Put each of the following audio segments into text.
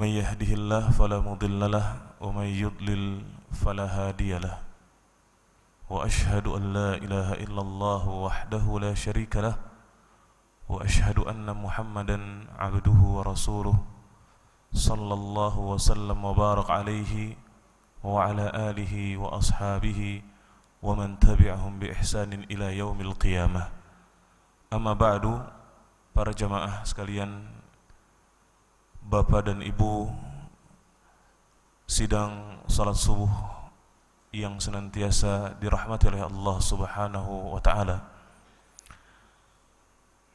من يهده الله فلا مضل له ومن يضلل فلا هادي له وأشهد أن لا إله إلا الله وحده لا شريك له وأشهد أن محمدا عبده ورسوله صلى الله وسلم وبارك عليه وعلى آله وأصحابه ومن تبعهم بإحسان إلى يوم القيامة. Amma ba'du, para jamaah sekalian, Bapak dan Ibu sidang salat subuh yang senantiasa dirahmati oleh Allah Subhanahu wa taala.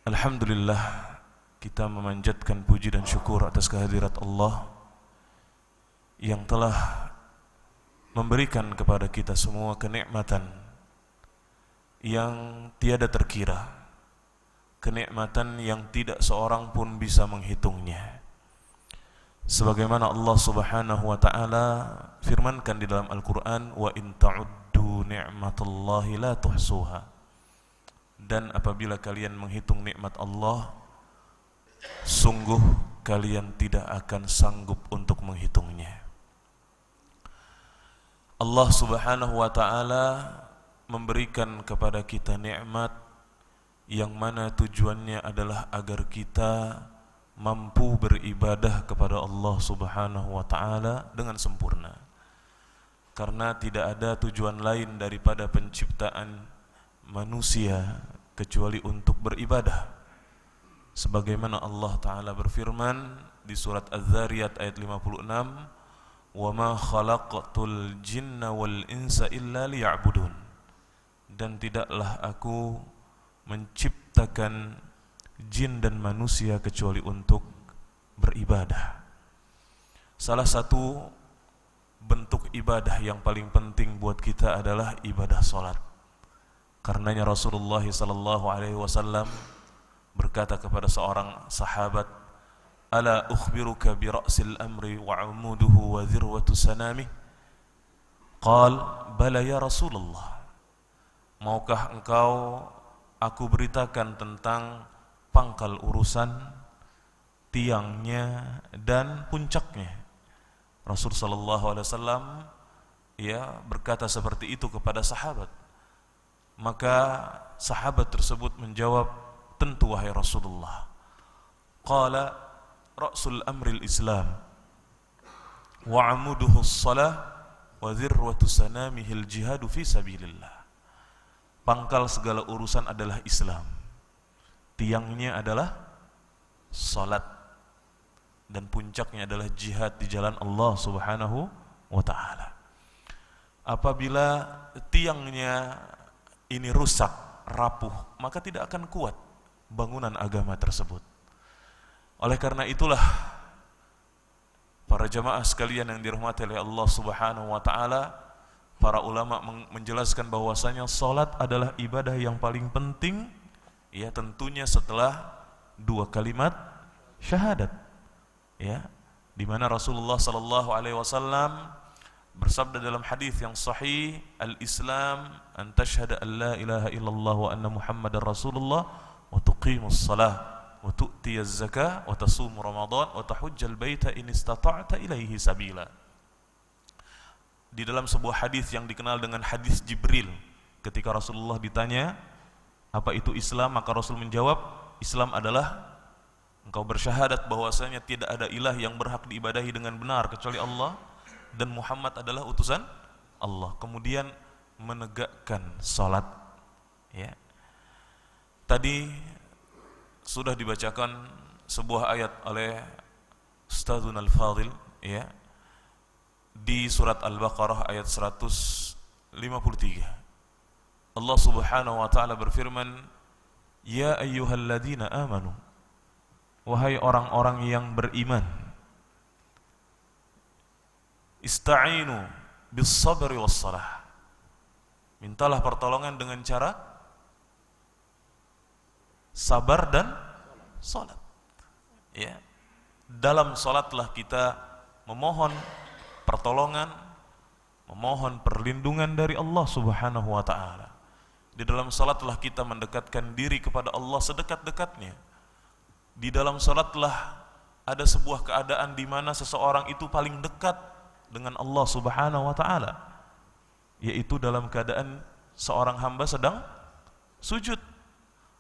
Alhamdulillah, kita memanjatkan puji dan syukur atas kehadirat Allah yang telah memberikan kepada kita semua kenikmatan yang tiada terkira, kenikmatan yang tidak seorang pun bisa menghitungnya. Sebagaimana Allah Subhanahu wa taala firmankan di dalam Al-Qur'an, wa in ta'uddu ni'matallahi la tuhsuha. Dan apabila kalian menghitung nikmat Allah, sungguh kalian tidak akan sanggup untuk menghitungnya. Allah Subhanahu wa taala memberikan kepada kita nikmat yang mana tujuannya adalah agar kita mampu beribadah kepada Allah Subhanahu wa taala dengan sempurna. Karena tidak ada tujuan lain daripada penciptaan manusia kecuali untuk beribadah. Sebagaimana Allah taala berfirman di surat Az-Zariyat ayat 56, "Wa ma khalaqtul jinna wal insa illa liya'budun." Dan tidaklah aku menciptakan jin dan manusia kecuali untuk beribadah. Salah satu bentuk ibadah yang paling penting buat kita adalah ibadah salat. Karenanya Rasulullah SAW berkata kepada seorang sahabat, "Ala ukhbiruka bi ra'sil amri wa 'umuduhu wa dhirwatu sanamih?" Qal, "Bala ya Rasulullah." Maukah engkau aku beritakan tentang pangkal urusan, tiangnya dan puncaknya? Rasul sallallahu alaihi wasallam berkata seperti itu kepada sahabat. Maka sahabat tersebut menjawab, "Tentu wahai Rasulullah." Qala, "Ra'sul amril Islam wa 'amuduhu as-salah wa dhirwatu sanamihil jihadu fi sabilillah." Pangkal segala urusan adalah Islam, tiangnya adalah salat, dan puncaknya adalah jihad di jalan Allah Subhanahu wa ta'ala. Apabila tiangnya ini rusak, rapuh, maka tidak akan kuat bangunan agama tersebut. Oleh karena itulah, para jamaah sekalian yang dirahmati oleh Allah Subhanahu wa ta'ala, para ulama menjelaskan bahwasanya salat adalah ibadah yang paling penting, tentunya setelah dua kalimat syahadat, di mana Rasulullah sallallahu alaihi wasallam bersabda dalam hadis yang sahih, "Al-Islam an tashhada an la ilaha illallah wa anna Muhammadar Rasulullah wa tuqimus shalah wa tu'tiyaz zakah wa tasumu Ramadan wa tahujjal baita in istata'ta ilaihi sabila." Di dalam sebuah hadis yang dikenal dengan hadis Jibril, ketika Rasulullah ditanya apa itu Islam, maka Rasul menjawab, Islam adalah engkau bersyahadat bahwasanya tidak ada ilah yang berhak diibadahi dengan benar kecuali Allah, dan Muhammad adalah utusan Allah. Kemudian menegakkan salat. Tadi sudah dibacakan sebuah ayat oleh Ustadzun Al-Fadhil, di surat Al-Baqarah ayat 153. Allah Subhanahu wa ta'ala berfirman, "Ya ayyuhalladzina amanu," wahai orang-orang yang beriman, "Ista'inu bis sabri was salah." Mintalah pertolongan dengan cara sabar dan salat. Dalam salatlah kita memohon pertolongan, memohon perlindungan dari Allah Subhanahu wa ta'ala. Di dalam salatlah kita mendekatkan diri kepada Allah sedekat-dekatnya. Di dalam salatlah ada sebuah keadaan di mana seseorang itu paling dekat dengan Allah Subhanahu wa taala, yaitu dalam keadaan seorang hamba sedang sujud.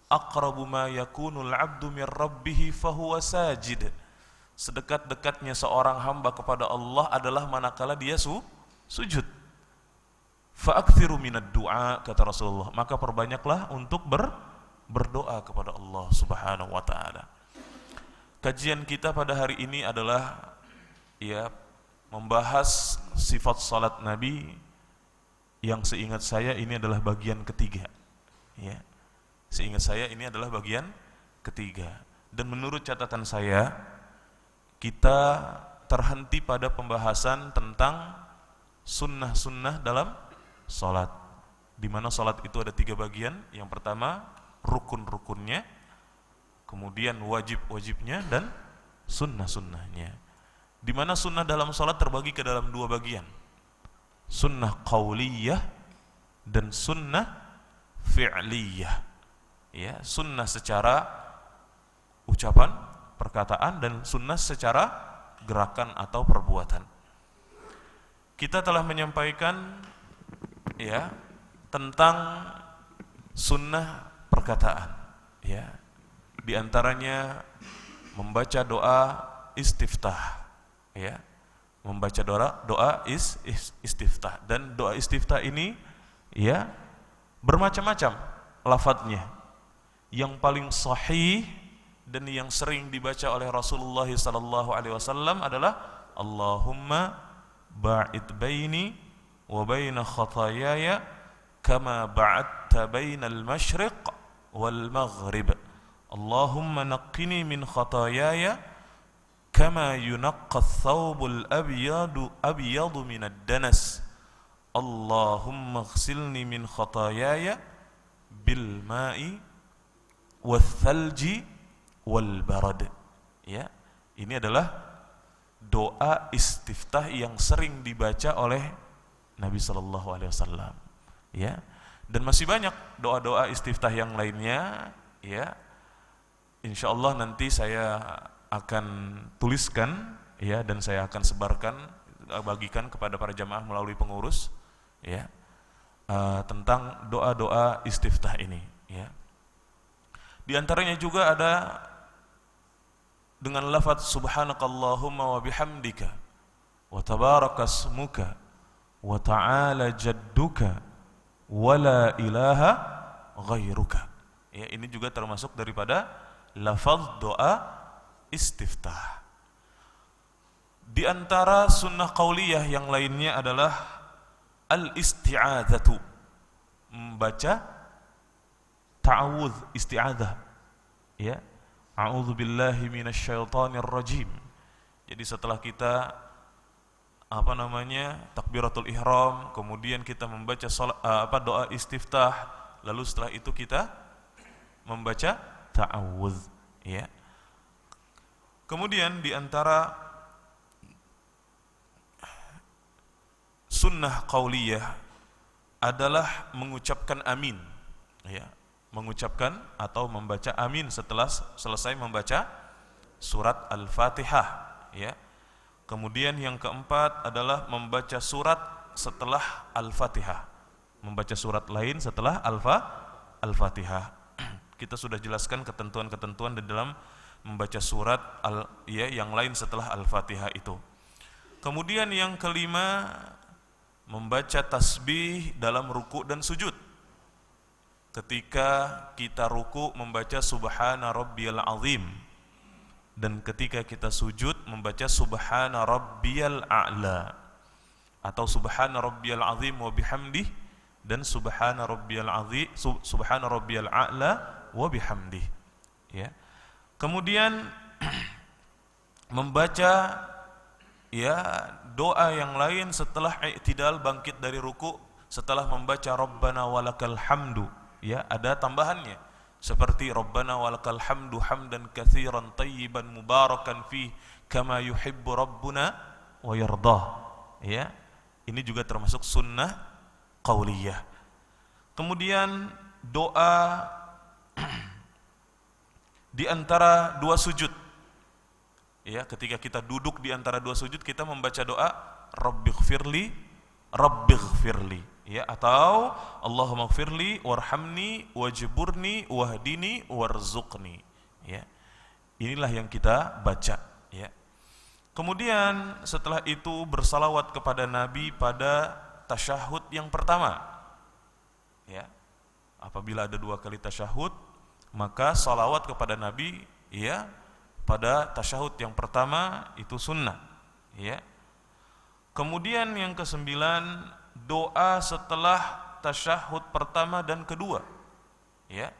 Aqrabu ma yakunul 'abdu mir rabbih fahuwa sajid. Sedekat-dekatnya seorang hamba kepada Allah adalah manakala dia sujud. Fa'akthiru minad du'a, kata Rasulullah, maka perbanyaklah untuk berdoa kepada Allah Subhanahu wa taala. Kajian kita pada hari ini adalah membahas sifat salat Nabi yang seingat saya ini adalah bagian ketiga. Ya. Seingat saya ini adalah bagian ketiga. Dan menurut catatan saya, kita terhenti pada pembahasan tentang sunnah-sunnah dalam salat, di mana salat itu ada 3 bagian. Yang pertama rukun-rukunnya, kemudian wajib-wajibnya, dan sunnah-sunnahnya. Di mana sunnah dalam salat terbagi ke dalam 2 bagian, sunnah qauliyah dan sunnah fi'liyah. Ya, sunnah secara ucapan, perkataan, dan sunnah secara gerakan atau perbuatan. Kita telah menyampaikan tentang sunnah perkataan, di antaranya membaca doa istiftah, membaca doa istiftah. Dan doa istiftah ini bermacam-macam lafadznya. Yang paling sahih dan yang sering dibaca oleh Rasulullah sallallahu alaihi wasallam adalah Allahumma ba'id baini wa baina khataayaya kama ba'adta bainal masyriq wal maghrib. Allahumma naqqini min khataayaya kama yunaqqa ath-thawbul abyadu minad danas. Allahumma ighsilni min khataayaya bil ma'i wath-thalji wal barad. Ini adalah doa istiftah yang sering dibaca oleh Nabi sallallahu alaihi wasallam. Dan masih banyak doa-doa istiftah yang lainnya. Insyaallah nanti saya akan tuliskan dan saya akan sebarkan, bagikan kepada para jamaah melalui pengurus tentang doa-doa istiftah ini. Di antaranya juga ada dengan lafaz subhanakallahumma wa bihamdika wa tabarakasmuka wa ta'ala jadduka wa la ilaha ghairuka. Ini juga termasuk daripada lafaz doa istiftah. Di antara sunnah qauliyah yang lainnya adalah al-isti'adzatu, membaca ta'awudz, isti'adzah. A'udzu billahi minasyaitonir rajim. Jadi setelah kita takbiratul ihram, kemudian kita membaca doa istiftah, lalu setelah itu kita membaca ta'awudz. Kemudian di antara sunnah qauliyah adalah mengucapkan amin. Mengucapkan atau membaca amin setelah selesai membaca surat Al-Fatihah. Kemudian yang keempat adalah membaca surat setelah Al-Fatihah, membaca surat lain setelah Al-Fatihah. Kita sudah jelaskan ketentuan-ketentuan di dalam membaca surat yang lain setelah Al-Fatihah itu. Kemudian yang kelima, membaca tasbih dalam ruku' dan sujud. Ketika kita ruku' membaca subhana rabbiyal azim, dan ketika kita sujud membaca subhana rabbiyal a'la atau subhana rabbiyal azim wa bihamdih, dan subhana rabbiyal azim, subhana rabbiyal a'la wa bihamdih. Kemudian membaca doa yang lain setelah i'tidal, bangkit dari ruku', setelah membaca rabbana walakal hamdu. Ada tambahannya seperti rabbana walakal hamdu hamdan katsiran tayyiban mubarakan fi kama yuhibbu rabbuna wa yardah. Ini juga termasuk sunnah qauliyah. Kemudian doa di antara 2 sujud, ya, ketika kita duduk di antara dua sujud kita membaca doa Rabbighfirli, Rabbighfirli, ya, atau Allahumma gfirli warhamni wajburni wahdini warzuqni, ya. Inilah yang kita baca, ya. Kemudian setelah itu bersalawat kepada Nabi pada tasyahud yang pertama, ya. Apabila ada 2 kali tasyahud, maka salawat kepada Nabi, ya, pada tasyahud yang pertama itu sunnah, ya. Kemudian yang ke-9, doa setelah tasyahud pertama dan kedua, ya.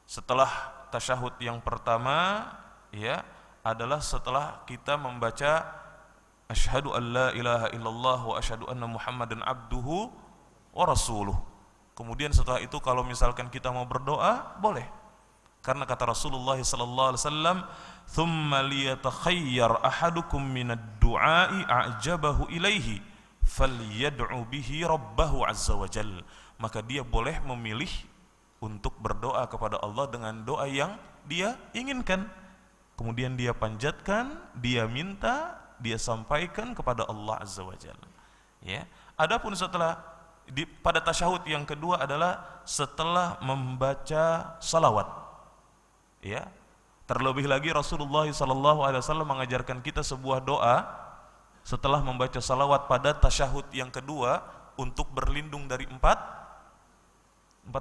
Setelah tasyahud yang pertama, ya, adalah setelah kita membaca asyhadu an la ilaha illallah wa asyhadu anna muhammadan abduhu wa rasuluh. Kemudian setelah itu kalau misalkan kita mau berdoa, boleh. Karena kata Rasulullah sallallahu alaihi wasallam, "Tsumma liyatakhayyar ahadukum minad du'a'i a'jabahu ilaihi falyad'u bihi rabbahu azza wa jalla." Maka dia boleh memilih untuk berdoa kepada Allah dengan doa yang dia inginkan. Kemudian dia panjatkan, dia minta, dia sampaikan kepada Allah azza wa jalla. Ya. Adapun setelah pada tasyahud yang kedua adalah setelah membaca salawat. Ya, terlebih lagi Rasulullah SAW mengajarkan kita sebuah doa setelah membaca salawat pada tasyahud yang kedua untuk berlindung dari empat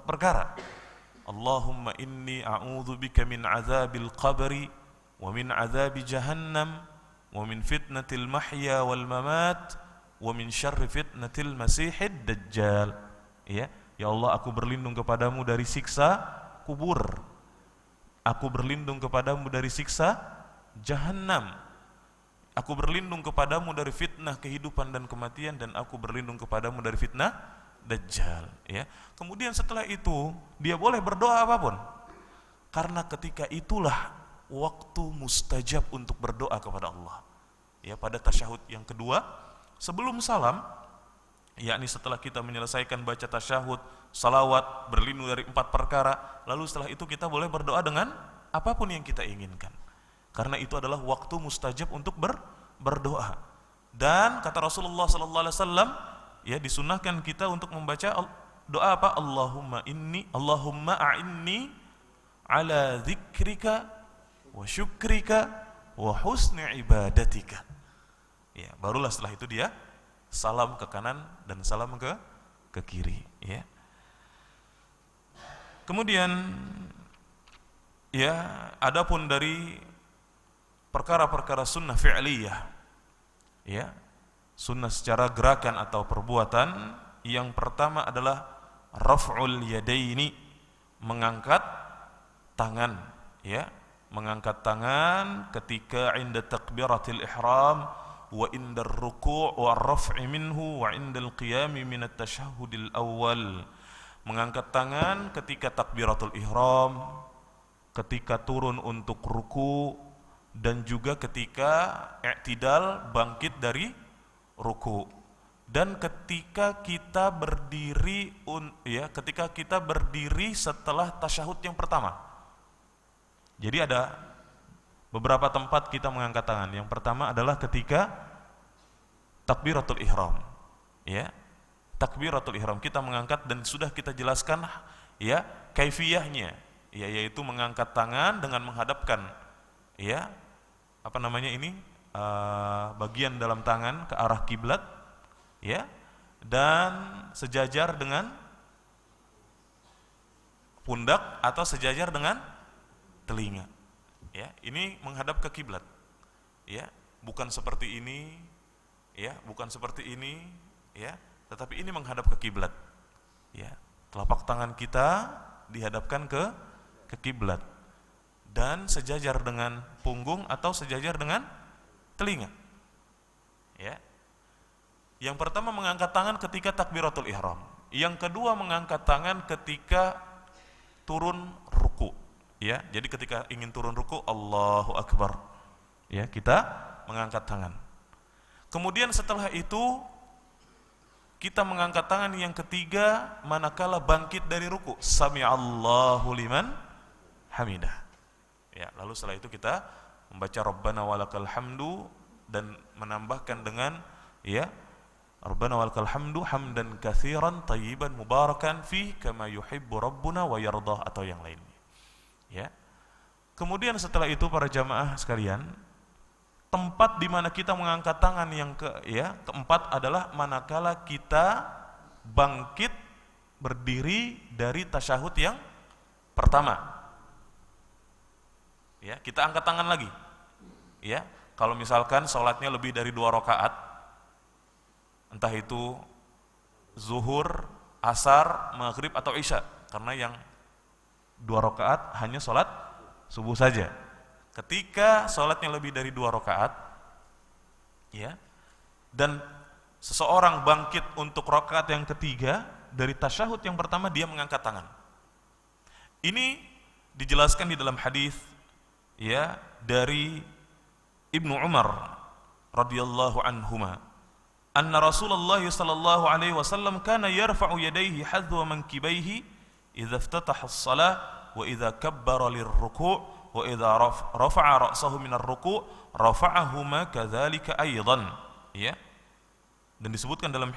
perkara. Allahumma inni a'udzubika min azabil qabri wa min azabi jahannam wa min fitnatil mahya wal mamat wa min syarri fitnatil masihid dajjal. Ya, ya Allah, aku berlindung kepadamu dari siksa kubur. Aku berlindung kepadamu dari siksa jahannam. Aku berlindung kepadamu dari fitnah kehidupan dan kematian, dan aku berlindung kepadamu dari fitnah dajjal, ya. Kemudian setelah itu dia boleh berdoa apapun. Karena ketika itulah waktu mustajab untuk berdoa kepada Allah. Ya, pada tasyahud yang kedua sebelum salam, yakni setelah kita menyelesaikan baca tasyahud, salawat, berlindung dari 4 perkara, lalu setelah itu kita boleh berdoa dengan apapun yang kita inginkan. Karena itu adalah waktu mustajab untuk berdoa. Dan kata Rasulullah sallallahu alaihi wasallam, ya, disunahkan kita untuk membaca doa apa? Allahumma a'inni ala dzikrika wa syukrika wa husni ibadatika. Ya, barulah setelah itu dia salam ke kanan dan salam ke kiri, ya. Kemudian, ya, adapun dari perkara-perkara sunnah fi'liyah, ya, sunnah secara gerakan atau perbuatan, yang pertama adalah raf'ul yadaini, mengangkat tangan, ya, mengangkat tangan ketika inda takbiratil ihram wa indar ruku' wa raf'i minhu wa indal qiyami minat tasyahudil awal. Mengangkat tangan ketika takbiratul ihram, ketika turun untuk ruku, dan juga ketika i'tidal, bangkit dari ruku, dan ketika kita berdiri, ya, ketika kita berdiri setelah tasyahud yang pertama. Jadi ada beberapa tempat kita mengangkat tangan. Yang pertama adalah ketika takbiratul ihram, ya. Takbiratul ihram kita mengangkat, dan sudah kita jelaskan, ya, kaifiyahnya, ya, yaitu mengangkat tangan dengan menghadapkan, ya, apa namanya ini, bagian dalam tangan ke arah kiblat, ya, dan sejajar dengan pundak atau sejajar dengan telinga, ya. Ini menghadap ke kiblat, ya, bukan seperti ini, ya, bukan seperti ini, ya, tetapi ini menghadap ke kiblat, ya. Telapak tangan kita dihadapkan ke kiblat dan sejajar dengan punggung atau sejajar dengan telinga, ya. Yang pertama mengangkat tangan ketika takbiratul ihram. Yang kedua mengangkat tangan ketika turun ruku, ya. Jadi ketika ingin turun ruku, Allahu Akbar, ya, kita mengangkat tangan. Kemudian setelah itu kita mengangkat tangan yang ketiga manakala bangkit dari ruku, Sami'allahu liman hamidah. Ya, lalu setelah itu kita membaca Rabbana walakal hamdu dan menambahkan dengan ya Rabbana walakal hamdu hamdan katsiran tayyiban mubarakan fi kama yuhibbu rabbuna wa yardah atau yang lainnya. Ya. Kemudian setelah itu para jamaah sekalian, tempat di mana kita mengangkat tangan yang keempat adalah manakala kita bangkit berdiri dari tasyahud yang pertama. Ya, kita angkat tangan lagi. Ya, kalau misalkan salatnya lebih dari 2 rakaat, entah itu zuhur, asar, maghrib atau isya, karena yang 2 rakaat hanya salat subuh saja. Ketika salatnya lebih dari 2 rakaat, ya, dan seseorang bangkit untuk rakaat yang ketiga dari tasyahud yang pertama, dia mengangkat tangan. Ini dijelaskan di dalam hadis ya dari Ibnu Umar radhiyallahu anhuma, anna Rasulullah sallallahu alaihi wasallam kana yarfa'u yadayhi hadwa mankibaihi idza iftataha as-shalah wa idza kabbara lir-ruku' wa idza rafa'a ra'sahu min ar-ruku' rafa'ahuma kadzalika aidan. Ya. Dan disebutkan dalam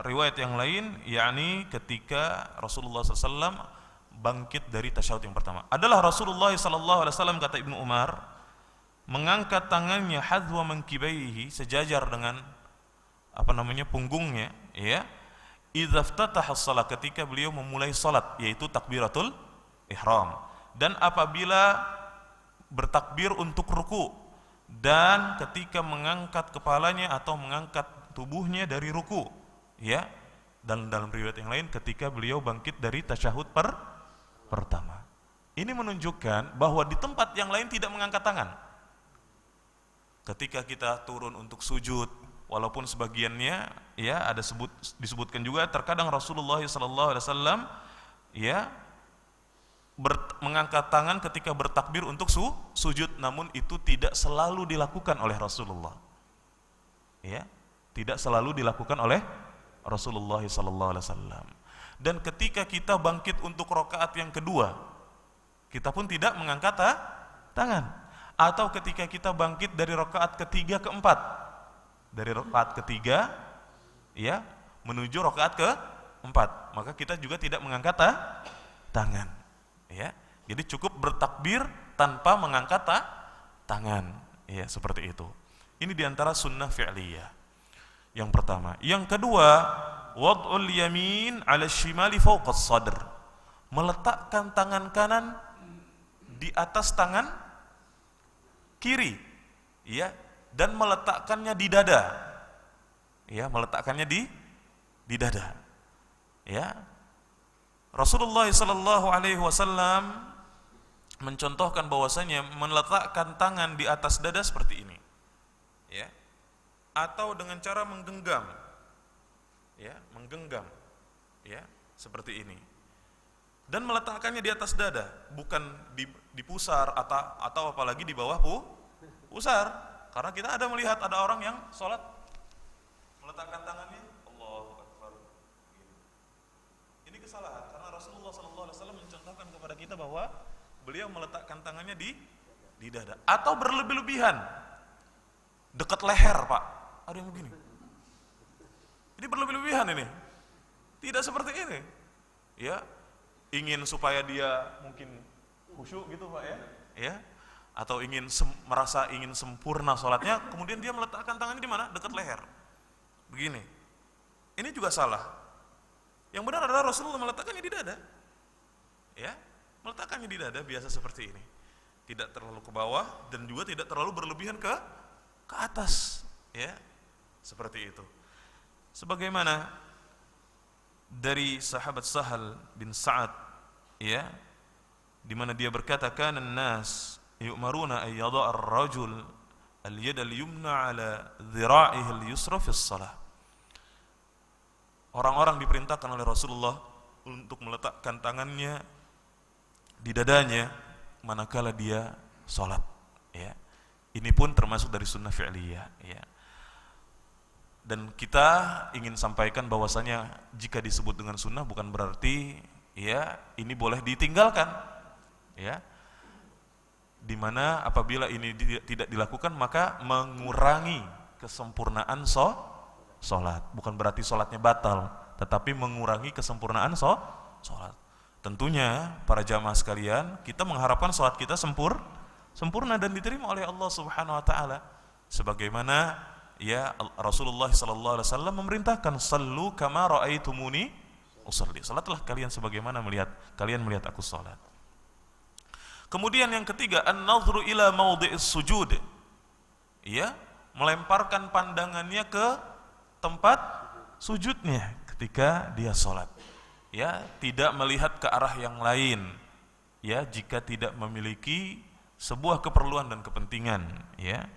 riwayat yang lain, yakni ketika Rasulullah SAW bangkit dari tasyahud yang pertama. Adalah Rasulullah SAW, kata Ibnu Umar, mengangkat tangannya hadwa mankibaihi, sejajar dengan punggungnya, ya. Idza iftataha shalah, ketika beliau memulai salat, yaitu takbiratul ihram, dan apabila bertakbir untuk ruku, dan ketika mengangkat kepalanya atau mengangkat tubuhnya dari ruku, ya. Dan dalam riwayat yang lain ketika beliau bangkit dari tasyahud pertama. Ini menunjukkan bahwa di tempat yang lain tidak mengangkat tangan. Ketika kita turun untuk sujud, walaupun sebagiannya ya disebutkan juga terkadang Rasulullah SAW ya mengangkat tangan ketika bertakbir untuk sujud, namun itu tidak selalu dilakukan oleh Rasulullah. Ya, tidak selalu dilakukan oleh Rasulullah SAW. Dan ketika kita bangkit untuk rakaat yang kedua, kita pun tidak mengangkat tangan. Atau ketika kita bangkit dari rakaat ketiga keempat, dari rakaat ketiga ya menuju rakaat keempat, maka kita juga tidak mengangkat tangan. Ya, jadi cukup bertakbir tanpa mengangkat tangan. Ya, seperti itu. Ini diantara sunnah fi'liyah yang pertama. Yang kedua, wad'ul yamin 'ala shimali fawqa as-sadr, meletakkan tangan kanan di atas tangan kiri, ya, dan meletakkannya di dada, ya, meletakkannya di dada, ya. Rasulullah sallallahu alaihi wasallam mencontohkan bahwasanya meletakkan tangan di atas dada seperti ini, ya, atau dengan cara menggenggam, ya, seperti ini. Dan meletakkannya di atas dada, bukan di pusar atau apalagi di bawah pusar. Karena kita ada melihat ada orang yang sholat meletakkan tangannya, Allahu Akbar. Ini kesalahan, karena Rasulullah SAW mencontohkan kepada kita bahwa beliau meletakkan tangannya di dada, atau berlebih-lebihan dekat leher, Pak. Ada yang begini. Ini berlebih-lebihan ini. Tidak seperti ini. Ya. Ingin supaya dia mungkin khusyuk gitu, Pak, ya, atau merasa ingin sempurna sholatnya, kemudian dia meletakkan tangannya di mana? Dekat leher, begini. Ini juga salah. Yang benar adalah Rasulullah meletakkannya di dada, ya, meletakkannya di dada biasa seperti ini, tidak terlalu ke bawah dan juga tidak terlalu berlebihan ke atas, ya, seperti itu. Sebagaimana dari sahabat Sahal bin Sa'ad, ya, di mana dia berkata, kana an-nas yu'maruna ay yada'a ar-rajul al-yad al-yumna 'ala dhira'ihi al-yusra fi shalah. Orang-orang diperintahkan oleh Rasulullah untuk meletakkan tangannya di dadanya manakala dia salat, ya. Ini pun termasuk dari sunnah fi'liyah, ya. Dan kita ingin sampaikan bahwasanya jika disebut dengan sunnah bukan berarti ya ini boleh ditinggalkan, ya. di mana apabila ini tidak dilakukan maka mengurangi kesempurnaan sholat. Bukan berarti sholatnya batal, tetapi mengurangi kesempurnaan sholat. Tentunya para jamaah sekalian, kita mengharapkan sholat kita sempurna dan diterima oleh Allah Subhanahu wa taala. Sebagaimana ya Rasulullah sallallahu alaihi wasallam memerintahkan, "Shallu kama raaitumuni usalli." Salatlah kalian sebagaimana kalian melihat aku salat. Kemudian yang ketiga, an-nadhru ila maudhi'is sujud. Ya, melemparkan pandangannya ke tempat sujudnya ketika dia salat. Ya, tidak melihat ke arah yang lain. Ya, jika tidak memiliki sebuah keperluan dan kepentingan, ya.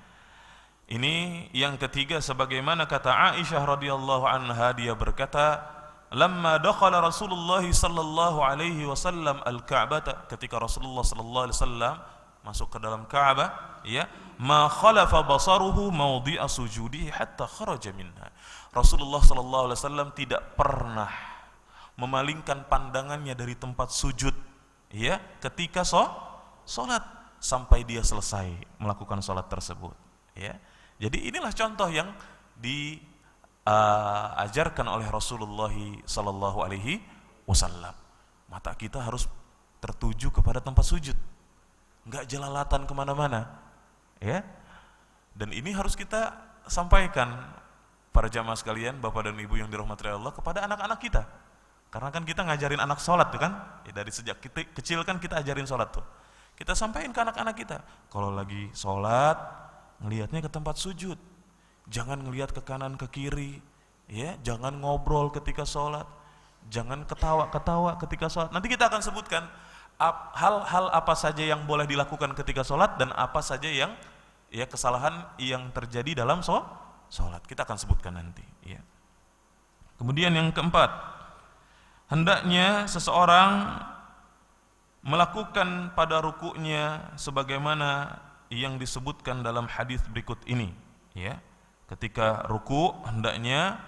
Ini yang ketiga, sebagaimana kata Aisyah radhiyallahu anha, dia berkata, "Lamma dakhala Rasulullah sallallahu alaihi wasallam al-Ka'bah," ketika Rasulullah sallallahu alaihi wasallam masuk ke dalam Ka'bah, ya, "ma khalafa basaruhu mawdi'a sujudihi hatta kharaja minha." Rasulullah sallallahu alaihi wasallam tidak pernah memalingkan pandangannya dari tempat sujud, ya, ketika salat sampai dia selesai melakukan salat tersebut, ya. Jadi inilah contoh yang diajarkan oleh Rasulullah sallallahu alaihi wasallam. Mata kita harus tertuju kepada tempat sujud, enggak jelalatan kemana-mana, ya. Dan ini harus kita sampaikan, para jamaah sekalian, bapak dan ibu yang dirahmati Allah, kepada anak-anak kita. Karena kan kita ngajarin anak sholat tuh kan, ya, dari sejak kecil kan kita ajarin sholat tuh. Kita sampaikan ke anak-anak kita, kalau lagi sholat ngelihatnya ke tempat sujud, jangan ngelihat ke kanan ke kiri, ya, jangan ngobrol ketika sholat, jangan ketawa-ketawa ketika sholat. Nanti kita akan sebutkan hal-hal apa saja yang boleh dilakukan ketika sholat dan apa saja yang, ya, kesalahan yang terjadi dalam sholat. Kita akan sebutkan nanti, ya. Kemudian yang keempat, hendaknya seseorang melakukan pada rukuknya sebagaimana yang disebutkan dalam hadis berikut ini, ya. Ketika ruku hendaknya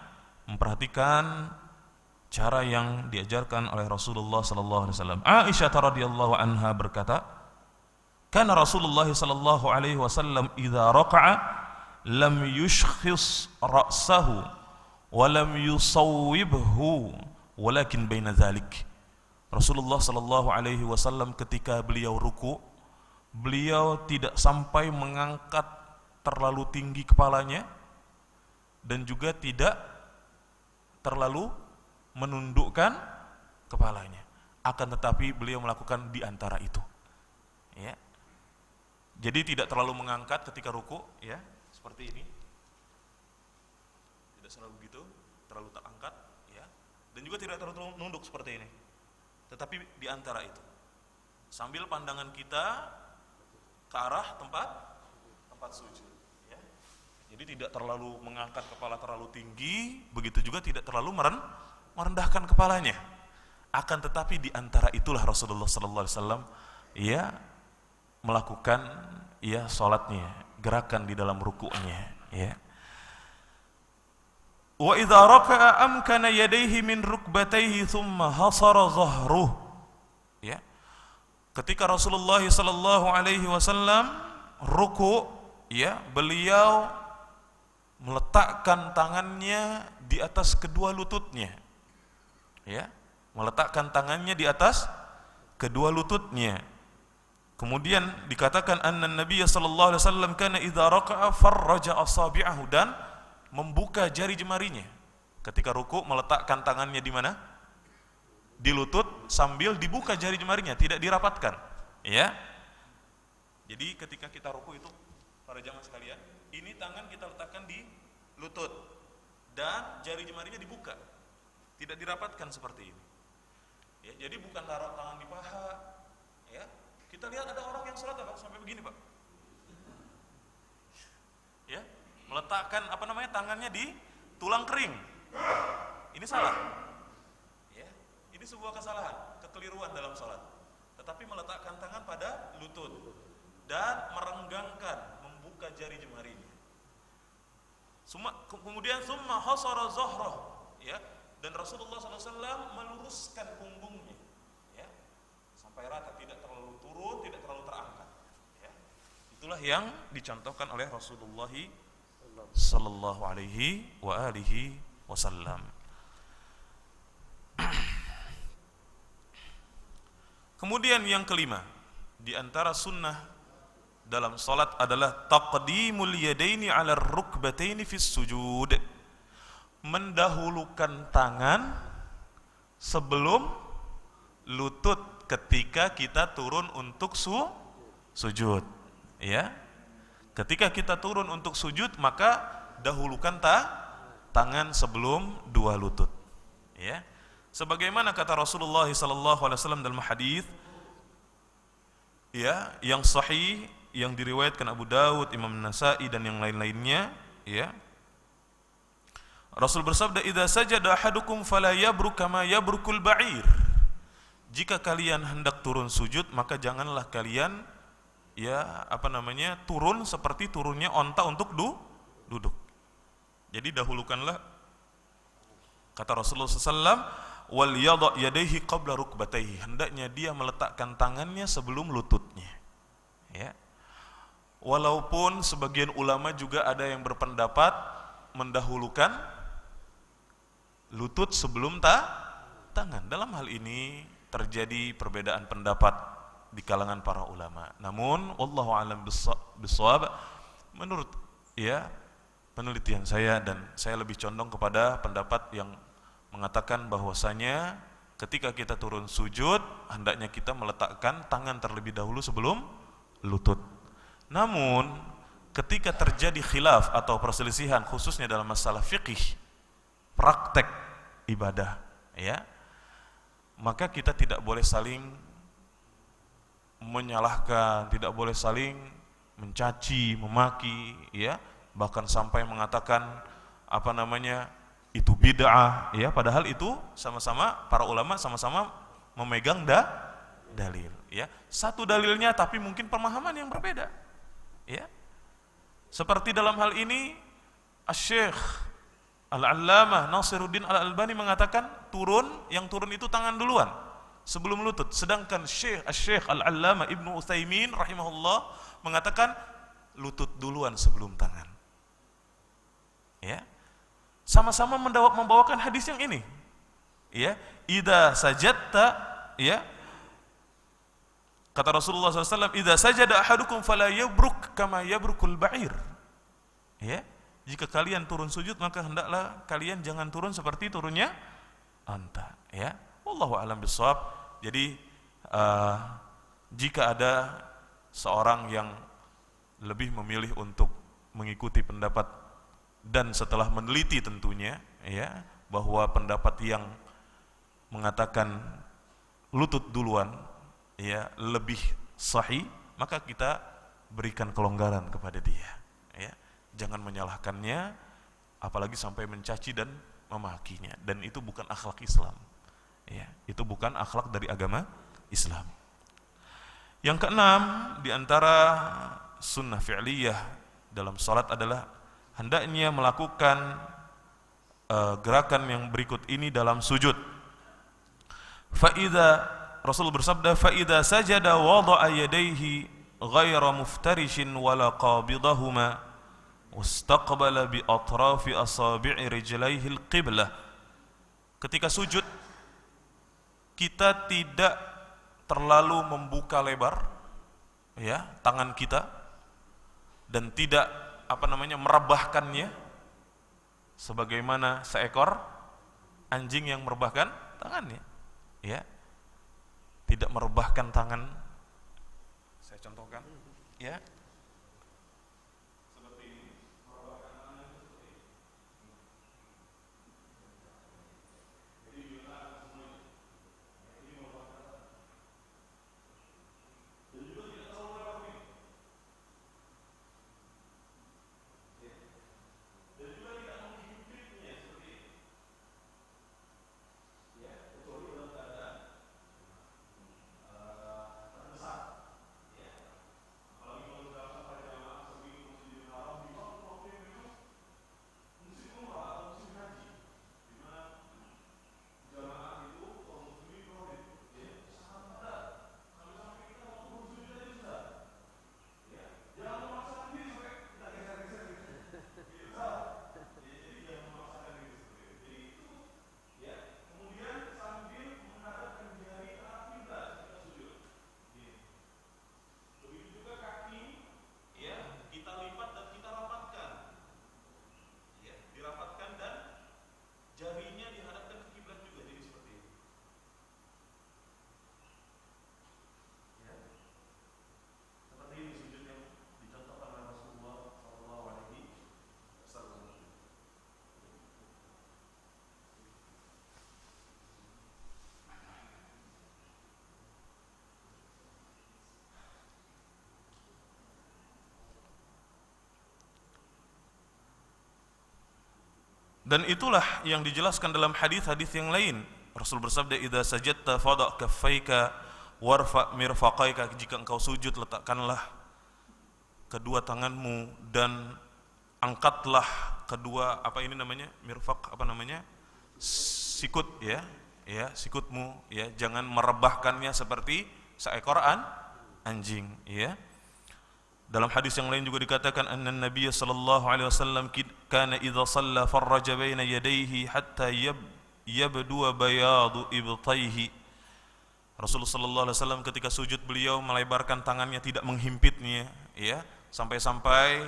memperhatikan cara yang diajarkan oleh Rasulullah sallallahu alaihi wasallam. Aisyah radhiyallahu anha berkata, "Kana Rasulullah sallallahu alaihi wasallam idza raka'a lam yushkhis ra'sahu wa lam yusawwibhu walakin baina dzalik." Rasulullah sallallahu alaihi wasallam ketika beliau ruku, beliau tidak sampai mengangkat terlalu tinggi kepalanya dan juga tidak terlalu menundukkan kepalanya. Akan tetapi beliau melakukan di antara itu, ya. Jadi tidak terlalu mengangkat ketika ruku, ya, seperti ini. Tidak selalu begitu, terlalu terangkat, ya. Dan juga tidak terlalu nunduk seperti ini. Tetapi di antara itu, sambil pandangan kita ke arah tempat sujud, ya. Jadi tidak terlalu mengangkat kepala terlalu tinggi, begitu juga tidak terlalu merendahkan kepalanya. Akan tetapi di antara itulah Rasulullah sallallahu alaihi wasallam, ya, melakukan, ya, salatnya, gerakan di dalam rukuknya, ya. Wa idza raka'a amkana yadayhi min rukbatayhi thumma hasara dhahruhu, ya. Ketika Rasulullah sallallahu alaihi wasallam ruku, ya, beliau meletakkan tangannya di atas kedua lututnya, ya, meletakkan tangannya di atas kedua lututnya. Kemudian dikatakan anna Nabiy sallallahu alaihi wasallam kana idza raka'a farraja asabi'ahu, dan membuka jari jemarinya. Ketika ruku meletakkan tangannya di mana? Di lutut, sambil dibuka jari jemarinya, tidak dirapatkan, ya. Jadi ketika kita ruku itu, para jamaah sekalian, ini tangan kita letakkan di lutut dan jari jemarinya dibuka, tidak dirapatkan seperti ini, ya. Jadi bukan taruh tangan di paha, ya. Kita lihat ada orang yang sholat apa sampai begini, Pak, ya, meletakkan tangannya di tulang kering. Ini salah. Ini sebuah kesalahan, kekeliruan dalam salat. Tetapi meletakkan tangan pada lutut dan merenggangkan, membuka jari jemarinya. Kemudian summa hasara zahrah, ya, dan Rasulullah SAW meluruskan punggungnya, ya, sampai rata, tidak terlalu turun, tidak terlalu terangkat, ya. Itulah yang dicontohkan oleh Rasulullah sallallahu alaihi wa alihi wasallam. Kemudian yang kelima, di antara sunnah dalam salat adalah taqdimul yadaini 'ala rukbataini fis sujud. Mendahulukan tangan sebelum lutut ketika kita turun untuk sujud. Ya. Ketika kita turun untuk sujud, maka dahulukan tangan sebelum dua lutut. Ya. Sebagaimana kata Rasulullah sallallahu alaihi wasallam dalam hadis ya, yang sahih yang diriwayatkan Abu Dawud, Imam Nasa'i dan yang lain-lainnya, ya. Rasul bersabda, "Idza sajada ahadukum fala yabruk kama yabrukul ba'ir." Jika kalian hendak turun sujud, maka janganlah kalian turun seperti turunnya onta untuk duduk. Jadi dahulukanlah, kata Rasulullah SAW, wal yadha yadayhi qabla rukbatayhi. Hendaknya dia meletakkan tangannya sebelum lututnya. Ya. Walaupun sebagian ulama juga ada yang berpendapat mendahulukan lutut sebelum tangan. Dalam hal ini terjadi perbedaan pendapat di kalangan para ulama. Namun wallahu a'lam bissawab, menurut penelitian saya, dan saya lebih condong kepada pendapat yang mengatakan bahwasanya ketika kita turun sujud hendaknya kita meletakkan tangan terlebih dahulu sebelum lutut. Namun ketika terjadi khilaf atau perselisihan khususnya dalam masalah fikih, praktek ibadah, ya, maka kita tidak boleh saling menyalahkan, tidak boleh saling mencaci, memaki, ya, bahkan sampai mengatakan itu bid'ah, ya, padahal itu sama-sama para ulama sama-sama memegang dalil, ya. Satu dalilnya tapi mungkin pemahaman yang berbeda, ya. Seperti dalam hal ini Asy-Syaikh Al-Allamah Nasiruddin Al-Albani mengatakan yang turun itu tangan duluan sebelum lutut, sedangkan Asy-Syaikh Al-Allamah Ibnu Utsaimin rahimahullah mengatakan lutut duluan sebelum tangan. Ya. Sama-sama membawakan hadis yang ini. Ya, idza sajadta, ya. Kata Rasulullah SAW, idza sajada ahadukum fala yabruk kama yabrukul ba'ir. Ya. Jika kalian turun sujud, maka hendaklah kalian jangan turun seperti turunnya onta, ya. Wallahu a'lam bishawab. Jadi jika ada seorang yang lebih memilih untuk mengikuti pendapat, dan setelah meneliti tentunya, ya, bahwa pendapat yang mengatakan lutut duluan, ya, lebih sahih, maka kita berikan kelonggaran kepada dia, ya. Jangan menyalahkannya, apalagi sampai mencaci dan memakinya, dan itu bukan akhlak Islam, ya, itu bukan akhlak dari agama Islam. Yang keenam, di antara sunnah fi'liyah dalam salat adalah hendaknya melakukan gerakan yang berikut ini dalam sujud. Rasul bersabda, fa idza sajada wada'a yadayhi ghaira muftarishin wala qabidahuma wastaqbala bi atrafi asabi'i rijlaihi al-qiblah. Ketika sujud kita tidak terlalu membuka lebar, ya, tangan kita, dan tidak merebahkannya sebagaimana seekor anjing yang merebahkan tangannya, ya. Tidak merebahkan tangan. Saya contohkan, ya. Seperti ini. Merebahkan tangan seperti ini. Jadi bila semuanya ini merebahkan tangan. Dan juga tidak terlalu lebar ini. Dan juga tidak menghimpitnya seperti ini. Ya, kecuali dalam keadaan terbesar. Ya. Apalagi kalau Dan itulah yang dijelaskan dalam hadis-hadis yang lain. Rasul bersabda, "Idza sajadta fadha' kaffaika warfa' mirfaqaika." Jika engkau sujud, letakkanlah kedua tanganmu dan angkatlah kedua mirfaq, sikut, sikutmu, jangan merebahkannya seperti seekor anjing, Dalam hadis yang lain juga dikatakan, anna Nabiy sallallahu alaihi wasallam kana idza shalla farraja baina yadayhi hatta yabdu bayadu ibtayhi. Rasulullah sallallahu alaihi wasallam ketika sujud beliau melebarkan tangannya, tidak menghimpitnya, sampai-sampai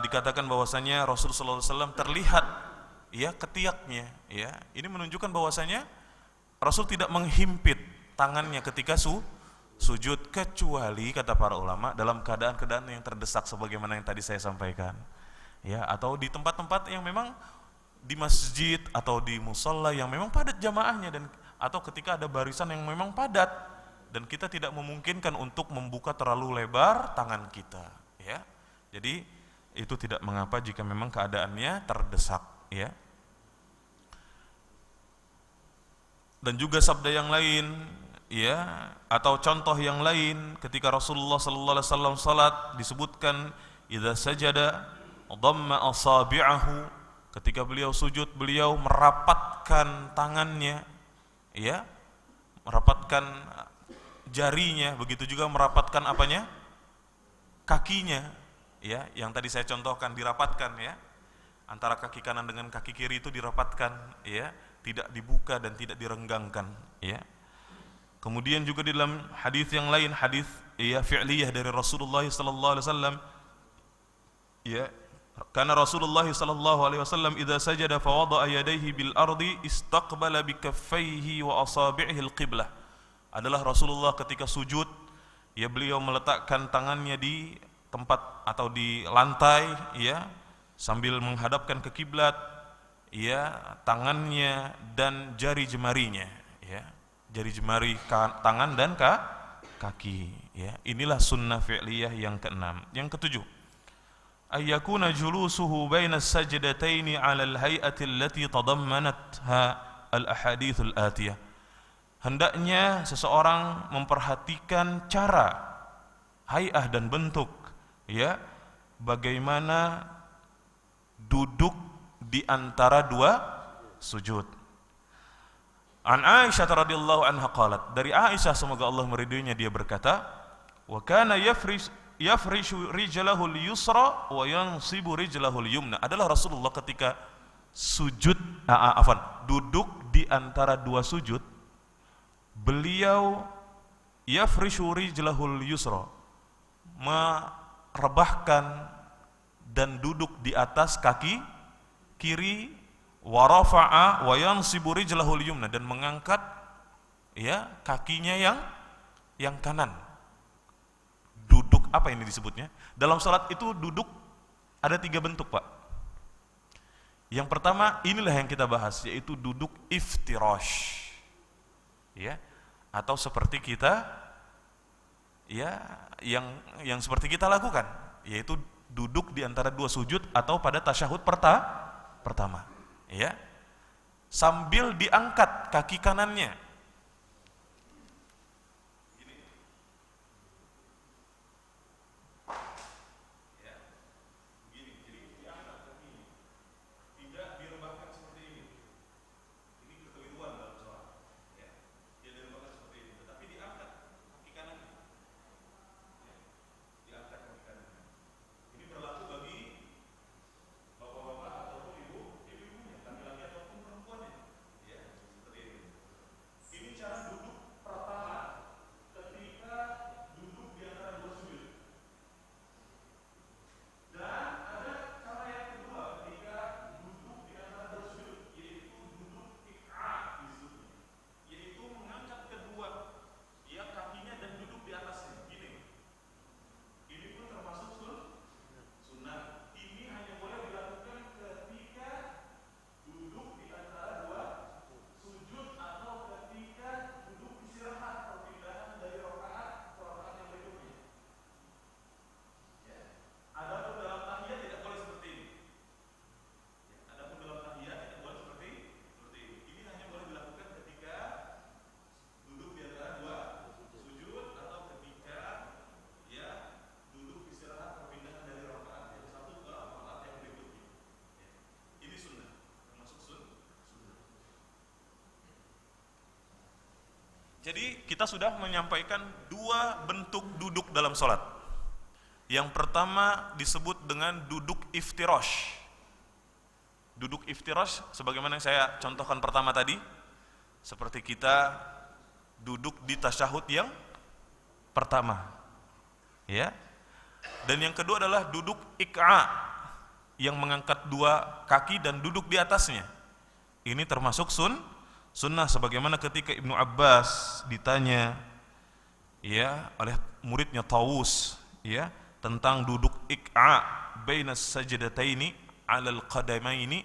dikatakan bahwasanya Rasulullah sallallahu alaihi wasallam terlihat ketiaknya, Ini menunjukkan bahwasanya Rasul tidak menghimpit tangannya ketika sujud, kecuali kata para ulama dalam keadaan-keadaan yang terdesak sebagaimana yang tadi saya sampaikan, atau di tempat-tempat yang memang di masjid atau di musalla yang memang padat jamaahnya, atau ketika ada barisan yang memang padat dan kita tidak memungkinkan untuk membuka terlalu lebar tangan kita, Jadi itu tidak mengapa jika memang keadaannya terdesak, Dan juga sabda yang lain, atau contoh yang lain ketika Rasulullah sallallahu alaihi wasallam salat disebutkan, idza sajada dhamma asabi'ahu, ketika beliau sujud beliau merapatkan tangannya, merapatkan jarinya, begitu juga merapatkan kakinya, yang tadi saya contohkan dirapatkan, antara kaki kanan dengan kaki kiri itu dirapatkan, tidak dibuka dan tidak direnggangkan, Kemudian juga di dalam hadis yang lain, hadis fi'liyah dari Rasulullah sallallahu alaihi wasallam, karena Rasulullah sallallahu alaihi wasallam idza sajada fa wada'a yadayhi bil ardi istaqbala bi kaffaihi wa asabi'ihi al qiblah. Adalah Rasulullah ketika sujud, beliau meletakkan tangannya di tempat atau di lantai, sambil menghadapkan ke kiblat, tangannya dan jari jemarinya, jari jemari tangan dan kaki, Inilah sunnah fi'liyah yang keenam. Yang ketujuh, ayyakuna julusuhu baina as-sajdataini 'ala al-hay'ati allati tadammanatha al-ahaditsul atiyah. Hendaknya seseorang memperhatikan cara, hay'ah dan bentuk, bagaimana duduk di antara dua sujud. An Aisyah radhiyallahu anha qalat, dari Aisyah semoga Allah meridhoinya, dia berkata, wa kana yafrishu rijlahu al-yusra wa yansibu rijlahu al-yumna. Adalah Rasulullah ketika duduk di antara dua sujud, beliau yafrishu rijlahu al-yusra, merebahkan dan duduk di atas kaki kiri, wa rafa'a wa yansibu rijlahu al-yumna, dan mengangkat kakinya yang kanan. Duduk apa ini disebutnya? Dalam salat itu duduk ada 3 bentuk, Pak. Yang pertama inilah yang kita bahas, yaitu duduk iftirash, atau seperti kita yang seperti kita lakukan, yaitu duduk di antara dua sujud atau pada tasyahud pertama, sambil diangkat kaki kanannya. Jadi kita sudah menyampaikan dua bentuk duduk dalam sholat. Yang pertama disebut dengan duduk iftirash. Duduk iftirash sebagaimana yang saya contohkan pertama tadi, seperti kita duduk di tasyahud yang pertama, ya. Dan yang kedua adalah duduk ik'a, yang mengangkat dua kaki dan duduk di atasnya. Ini termasuk sunnah, sebagaimana ketika Ibnu Abbas ditanya, ya, oleh muridnya Tawus, ya, tentang duduk ik'a bainas sajdataini 'alal qadamaini,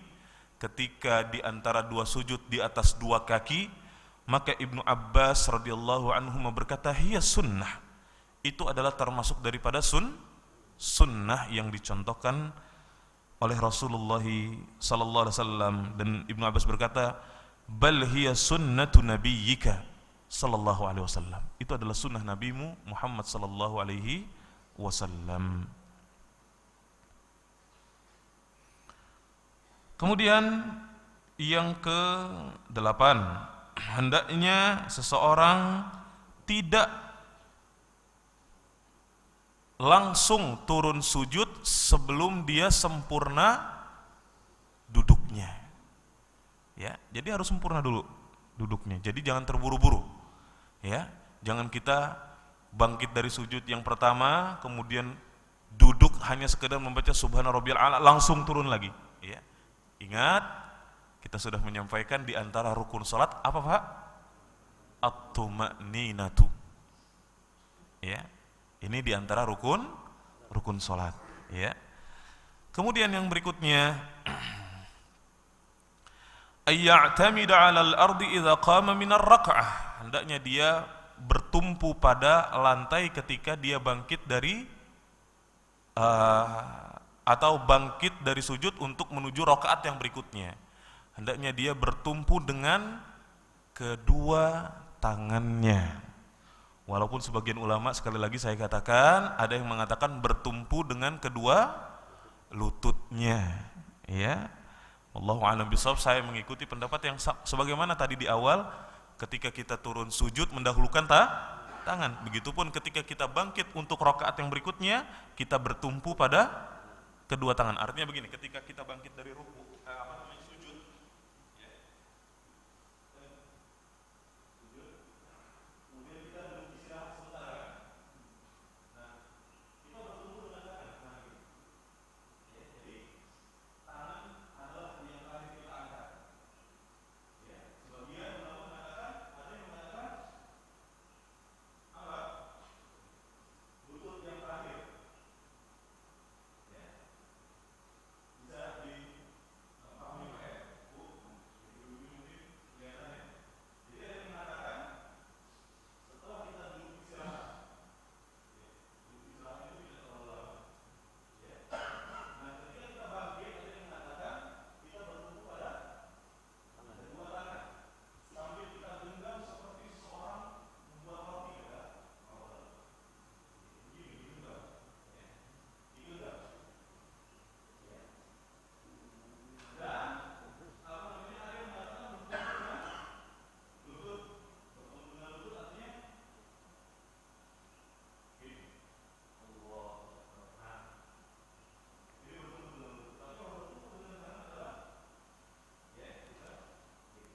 ketika di antara dua sujud di atas dua kaki, maka Ibnu Abbas radhiyallahu anhu berkata, hiya sunnah, itu adalah termasuk daripada sunnah yang dicontohkan oleh Rasulullah sallallahu alaihi wasallam. Dan Ibnu Abbas berkata, bal hiya sunnatu nabiyyika sallallahu alaihi wasallam, itu adalah sunnah nabimu Muhammad sallallahu alaihi wasallam. Kemudian yang ke-8, hendaknya seseorang tidak langsung turun sujud sebelum dia sempurna duduknya. Ya, jadi harus sempurna dulu duduknya. Jadi jangan terburu-buru. Ya, jangan kita bangkit dari sujud yang pertama kemudian duduk hanya sekedar membaca subhana rabbiyal a'la langsung turun lagi, ya. Ingat, kita sudah menyampaikan di antara rukun salat apa, Pak? At-tuma'ninatu. Ya. Ini di antara rukun salat, ya. Kemudian yang berikutnya, ayya'tamida 'alal ardi idza qama minar rak'ah. Hendaknya dia bertumpu pada lantai ketika dia bangkit dari atau bangkit dari sujud untuk menuju rakaat yang berikutnya. Hendaknya dia bertumpu dengan kedua tangannya. Walaupun sebagian ulama, sekali lagi saya katakan, ada yang mengatakan bertumpu dengan kedua lututnya, ya. Allahu a'lam bishawab. Saya mengikuti pendapat yang sebagaimana tadi di awal, ketika kita turun sujud mendahulukan tangan. Begitupun ketika kita bangkit untuk rakaat yang berikutnya, kita bertumpu pada kedua tangan. Artinya begini, ketika kita bangkit dari ruku, sujud, ya. Kemudian kita beristirahat sebentar. Nah, kita bertumpu dengan tangan. Ya, jadi tangan adalah yang terakhir kita angkat. Ya, sebagian ulama mengatakan, ada yang mengatakan apa? Lutut yang terakhir. Ya. Bisa dipahami, Pak, ya? Mungkin kelihatannya. Jadi ada yang mengatakan setelah kita duduk istirahat, duduk istirahat itu tidak terlalu lama. Ya. Nah, ketika kita bangkit, ada yang mengatakan kita bertumpu pada kedua tangan sambil kita genggam seperti seorang membuat roti, ya. Begini, digenggam. Ya. Digenggam. Ya. Dan ada yang mengatakan bertumpu dengan lutut artinya gini. Allah. Nah, ini bertumpu dengan lutut. Tapi kalau bertumpu dengan tangan adalah, ya, kita gini.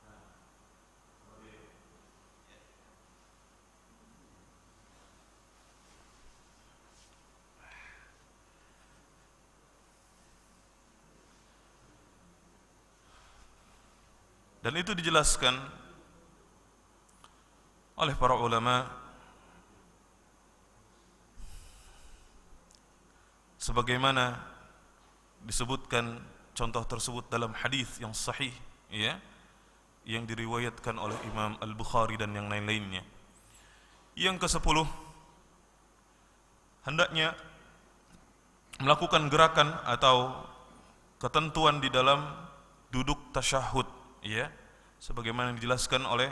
Nah, seperti itu. Ya. Dan itu dijelaskan oleh para ulama sebagaimana disebutkan contoh tersebut dalam hadis yang sahih, ya, yang diriwayatkan oleh Imam Al-Bukhari dan yang lain-lainnya. Yang ke-10, hendaknya melakukan gerakan atau ketentuan di dalam duduk tasyahud, ya, sebagaimana dijelaskan oleh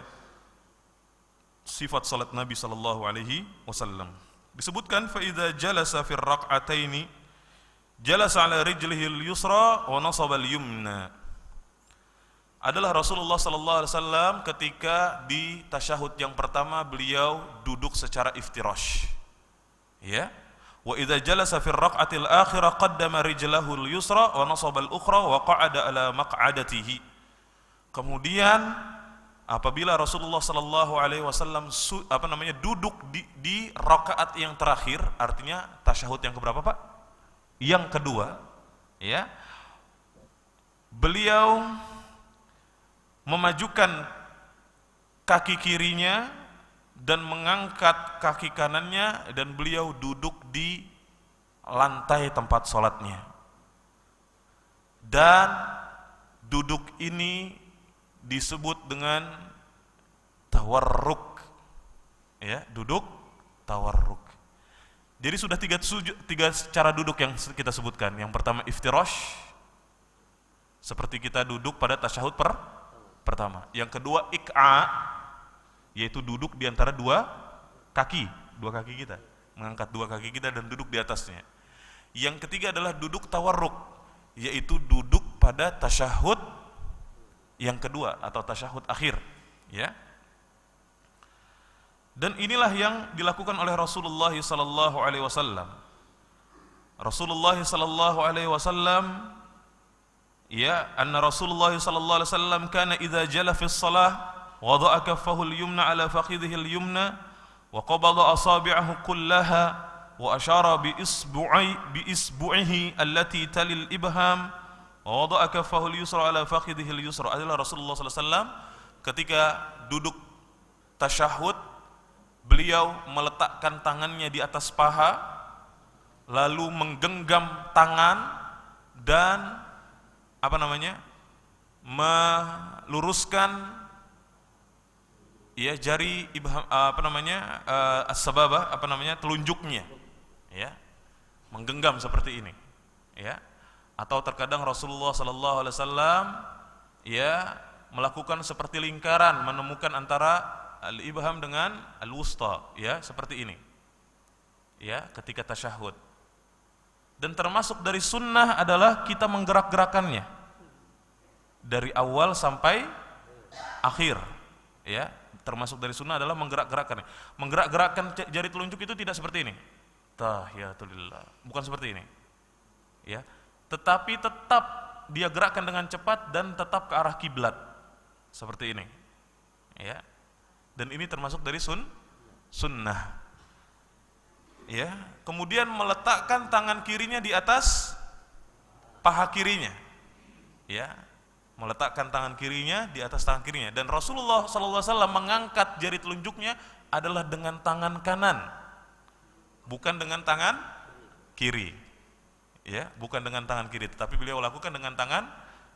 sifat salat Nabi sallallahu alaihi wasallam. Disebutkan fa idza jalasa fi rak'ataini jalasa ala rijlihi al-yusra wa nasaba al-yumna. adalah Rasulullah sallallahu alaihi wasallam ketika di tasyahud yang pertama beliau duduk secara iftirash. Ya. Wa idza jalasa fi ar-raq'atil akhirah qaddama rijlahu al-yusra wa nasaba al-ukhra wa qa'ada ala maq'adatihi. Kemudian apabila Rasulullah sallallahu alaihi wasallam duduk di rakaat yang terakhir, artinya tasyahud yang keberapa, Pak? Yang kedua, ya. Beliau memajukan kaki kirinya dan mengangkat kaki kanannya, dan beliau duduk di lantai tempat sholatnya. Dan duduk ini disebut dengan tawarruk, ya, duduk tawarruk. Jadi sudah tiga cara duduk yang kita sebutkan. Yang pertama iftirash, seperti kita duduk pada tasyahud pertama. Yang kedua ik'a, yaitu duduk di antara dua kaki kita, mengangkat dua kaki kita dan duduk di atasnya. Yang ketiga adalah duduk tawarruk, yaitu duduk pada tasyahud yang kedua atau tasyahud akhir, ya. Dan inilah yang dilakukan oleh Rasulullah sallallahu alaihi wasallam. Rasulullah sallallahu alaihi wasallam, ya, anna Rasulullah sallallahu alaihi wasallam kana idza jala fi shalah wada'a kaffahu al-yumna ala fakhidhihi al-yumna wa qabada asabi'ahu kullaha wa ashara bi isbu'ihi allati tali al-ibham wa wada'a kaffahu al-yusra ala fakhidhihi al-yusra. Adalah Rasulullah sallallahu alaihi wasallam ketika duduk tasyahud, beliau meletakkan tangannya di atas paha, lalu menggenggam tangan dan meluruskan, ya, jari ibham, as-sababah, telunjuknya, ya, menggenggam seperti ini, ya. Atau terkadang Rasulullah sallallahu alaihi wasallam, ya, melakukan seperti lingkaran, menemukan antara al-ibham dengan al-wusta, ya, seperti ini, ya, ketika tasyahud. Dan termasuk dari sunnah adalah kita menggerak-gerakannya dari awal sampai akhir, ya. Termasuk dari sunnah adalah menggerak-gerakannya. Menggerak-gerakkan jari telunjuk itu tidak seperti ini, tahiyatulillah, bukan seperti ini, ya. Tetapi tetap dia gerakkan dengan cepat dan tetap ke arah kiblat seperti ini, ya. Dan ini termasuk dari sunnah, ya. Kemudian meletakkan tangan kirinya di atas paha kirinya, ya, meletakkan tangan kirinya di atas tangan kirinya. Dan Rasulullah SAW mengangkat jari telunjuknya adalah dengan tangan kanan, bukan dengan tangan kiri, ya, bukan dengan tangan kiri, tetapi beliau lakukan dengan tangan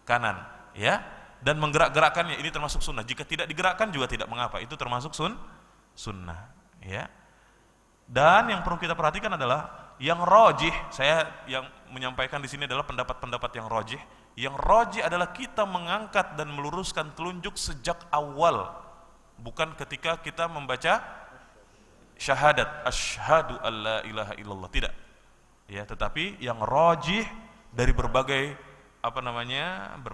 kanan, ya. Dan menggerak-gerakkannya ini termasuk sunnah. Jika tidak digerakkan juga tidak mengapa, itu termasuk sunnah, ya. Dan yang perlu kita perhatikan adalah yang rajih, saya yang menyampaikan di sini adalah pendapat-pendapat yang rajih. Yang rajih adalah kita mengangkat dan meluruskan telunjuk sejak awal, bukan ketika kita membaca syahadat asyhadu alla ilaha illallah, tidak, ya. Tetapi yang rajih dari berbagai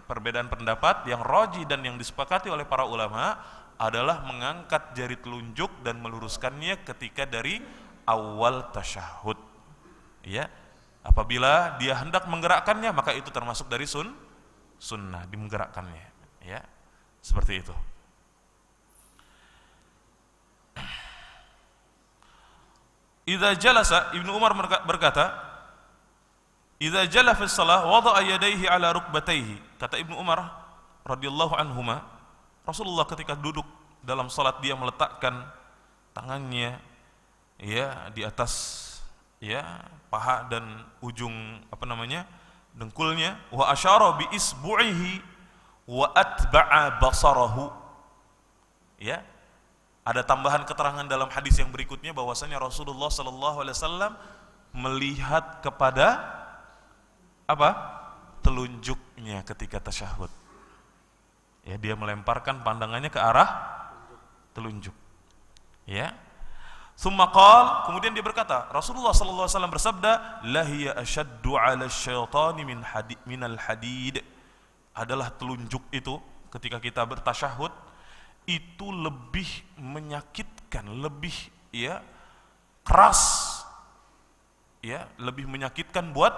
perbedaan pendapat, yang rajih dan yang disepakati oleh para ulama adalah mengangkat jari telunjuk dan meluruskannya ketika dari awal tasyahud, ya. Apabila dia hendak menggerakkannya, maka itu termasuk dari sunnah, dimenggerakkannya, ya. Seperti itu. Idza jalasa, Ibnu Umar berkata, idza jala fi shalah wada'a yadayhi ala rukbatayhi. Kata Ibnu Umar radhiyallahu anhuma, Rasulullah ketika duduk dalam salat dia meletakkan tangannya, ya, di atas, ya, paha dan ujung dengkulnya, wa asyara bi isbu'ihi wa atba'a basarahu, ya. Ada tambahan keterangan dalam hadis yang berikutnya bahwasanya Rasulullah sallallahu alaihi wasallam melihat kepada telunjuknya ketika tasyahud, ya. Dia melemparkan pandangannya ke arah telunjuk, ya. Tsumma qala, kemudian dia berkata, Rasulullah sallallahu alaihi wasallam bersabda, la hiya ashaddu 'ala syaitani minal hadid. Adalah telunjuk itu ketika kita bertasyahud itu lebih menyakitkan, lebih ya keras, ya lebih menyakitkan buat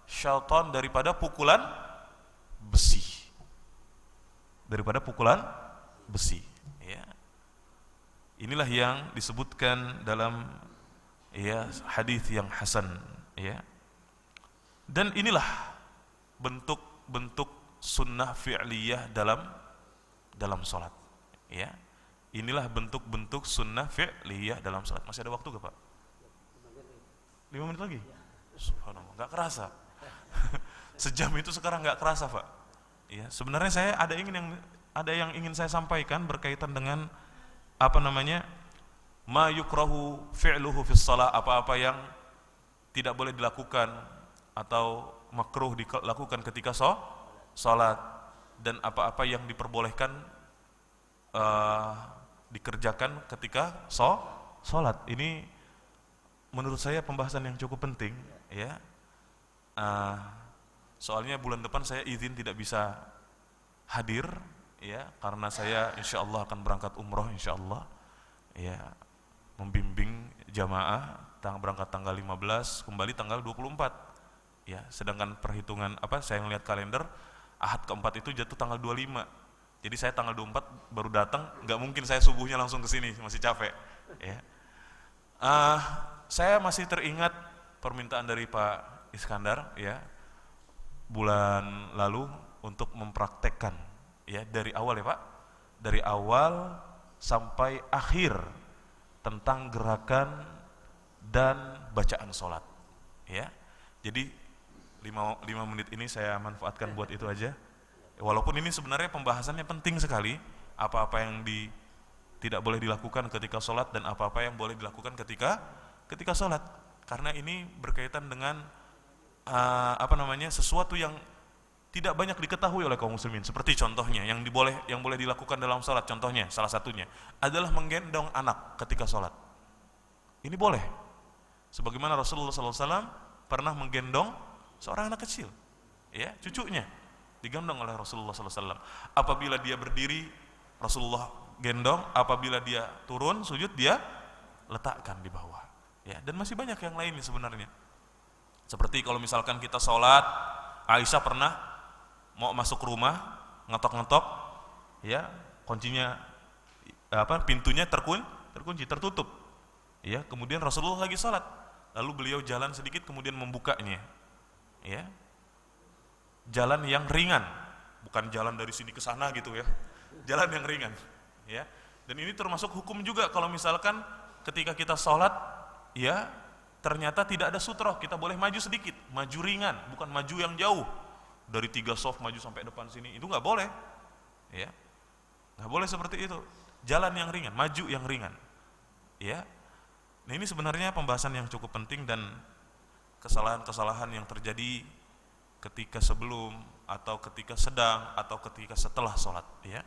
syaitan daripada pukulan besi, ya. Inilah yang disebutkan dalam ya hadis yang hasan, ya. Dan inilah bentuk-bentuk sunnah fi'liyah dalam salat, ya. Inilah bentuk-bentuk sunnah fi'liyah dalam salat. Masih ada waktu gak Pak? 5 menit lagi? Subhanallah, gak kerasa. Sejam itu sekarang gak kerasa Pak. Ya, sebenarnya saya ada yang ingin saya sampaikan berkaitan dengan apa namanya, ma yukrahu fi'luhu fis shalah, apa-apa yang tidak boleh dilakukan atau makruh dilakukan ketika salat, dan apa-apa yang diperbolehkan dikerjakan ketika salat. Ini menurut saya pembahasan yang cukup penting, ya. Soalnya bulan depan saya izin tidak bisa hadir, ya, karena saya insyaallah akan berangkat umroh insyaallah, ya, membimbing jamaah berangkat tanggal 15 kembali tanggal 24, ya. Sedangkan perhitungan saya ngelihat kalender Ahad keempat itu jatuh tanggal 25, jadi saya tanggal 24 baru datang, nggak mungkin saya subuhnya langsung ke sini, masih capek, ya. Saya masih teringat permintaan dari Pak Iskandar, ya, bulan lalu untuk mempraktekkan, ya, dari awal, ya Pak, dari awal sampai akhir tentang gerakan dan bacaan sholat, ya. Jadi 5 menit ini saya manfaatkan buat itu aja. Walaupun ini sebenarnya pembahasannya penting sekali, apa-apa yang tidak boleh dilakukan ketika sholat dan apa-apa yang boleh dilakukan ketika sholat, karena ini berkaitan dengan sesuatu yang tidak banyak diketahui oleh kaum muslimin. Seperti contohnya yang boleh dilakukan dalam sholat, contohnya salah satunya adalah menggendong anak ketika sholat. Ini boleh, sebagaimana Rasulullah SAW pernah menggendong seorang anak kecil, ya, cucunya digendong oleh Rasulullah SAW. Apabila dia berdiri, Rasulullah gendong; apabila dia turun sujud, dia letakkan di bawah, ya. Dan masih banyak yang lainnya sebenarnya. Seperti kalau misalkan kita sholat, Aisyah pernah mau masuk rumah, ngetok-ngetok, ya, kuncinya pintunya terkunci, tertutup, ya. Kemudian Rasulullah lagi sholat, lalu beliau jalan sedikit kemudian membukanya, ya. Jalan yang ringan, bukan jalan dari sini ke sana gitu, ya. Jalan yang ringan, ya. Dan ini termasuk hukum juga kalau misalkan ketika kita sholat, ya, ternyata tidak ada sutroh, kita boleh maju sedikit, maju ringan, bukan maju yang jauh dari 3 shaf maju sampai depan sini, itu nggak boleh, ya, nggak boleh seperti itu. Jalan yang ringan, maju yang ringan, ya. Nah, ini sebenarnya pembahasan yang cukup penting, dan kesalahan-kesalahan yang terjadi ketika sebelum atau ketika sedang atau ketika setelah sholat, ya.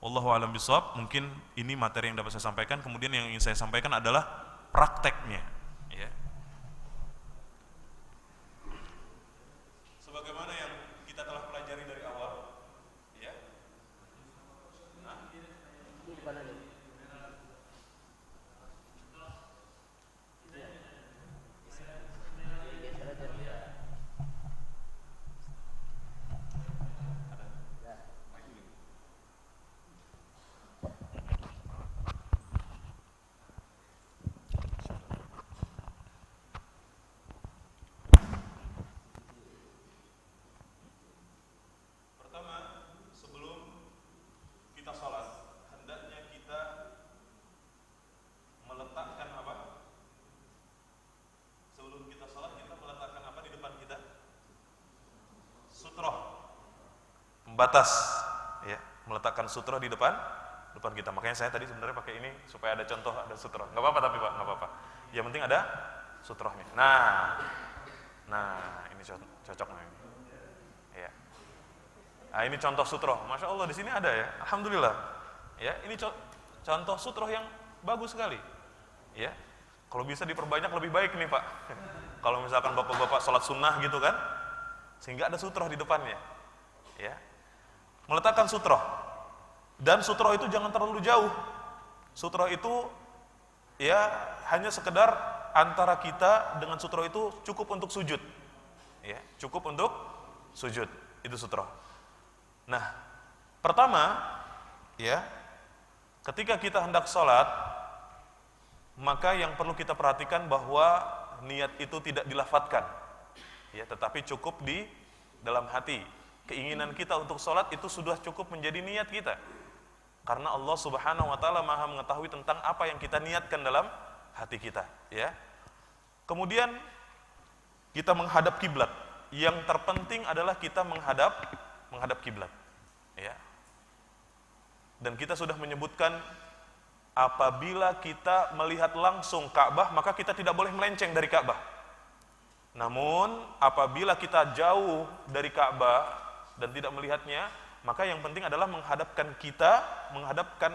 Wallahu a'lam bishawab. Mungkin ini materi yang dapat saya sampaikan. Kemudian yang ingin saya sampaikan adalah prakteknya, ya. Sebagaimana yang kita telah pelajari dari awal, ya. Batas, ya, meletakkan sutroh di depan kita. Makanya saya tadi sebenarnya pakai ini supaya ada contoh, ada sutroh. Nggak apa-apa tapi Pak, nggak apa-apa. Yang penting ada sutrohnya. Nah, ini cocok nih. Ya. Nah, ini contoh sutroh. Masya Allah, di sini ada, ya. Alhamdulillah. Ya, ini contoh sutroh yang bagus sekali. Ya, kalau bisa diperbanyak lebih baik nih Pak. Kalau misalkan bapak-bapak sholat sunnah gitu kan, sehingga ada sutroh di depannya. Ya. meletakkan sutroh. Dan sutroh itu jangan terlalu jauh. Sutroh itu ya hanya sekedar antara kita dengan sutroh itu cukup untuk sujud. Ya, cukup untuk sujud. Itu sutroh. Nah, pertama ya, ketika kita hendak sholat, maka yang perlu kita perhatikan bahwa niat itu tidak dilafadzkan, ya, tetapi cukup di dalam hati. Keinginan kita untuk sholat itu sudah cukup menjadi niat kita, karena Allah Subhanahu Wa Taala Maha mengetahui tentang apa yang kita niatkan dalam hati kita. Ya. Kemudian kita menghadap kiblat. Yang terpenting adalah kita menghadap kiblat. Ya. Dan kita sudah menyebutkan, apabila kita melihat langsung Ka'bah, maka kita tidak boleh melenceng dari Ka'bah. Namun, apabila kita jauh dari Ka'bah dan tidak melihatnya, maka yang penting adalah menghadapkan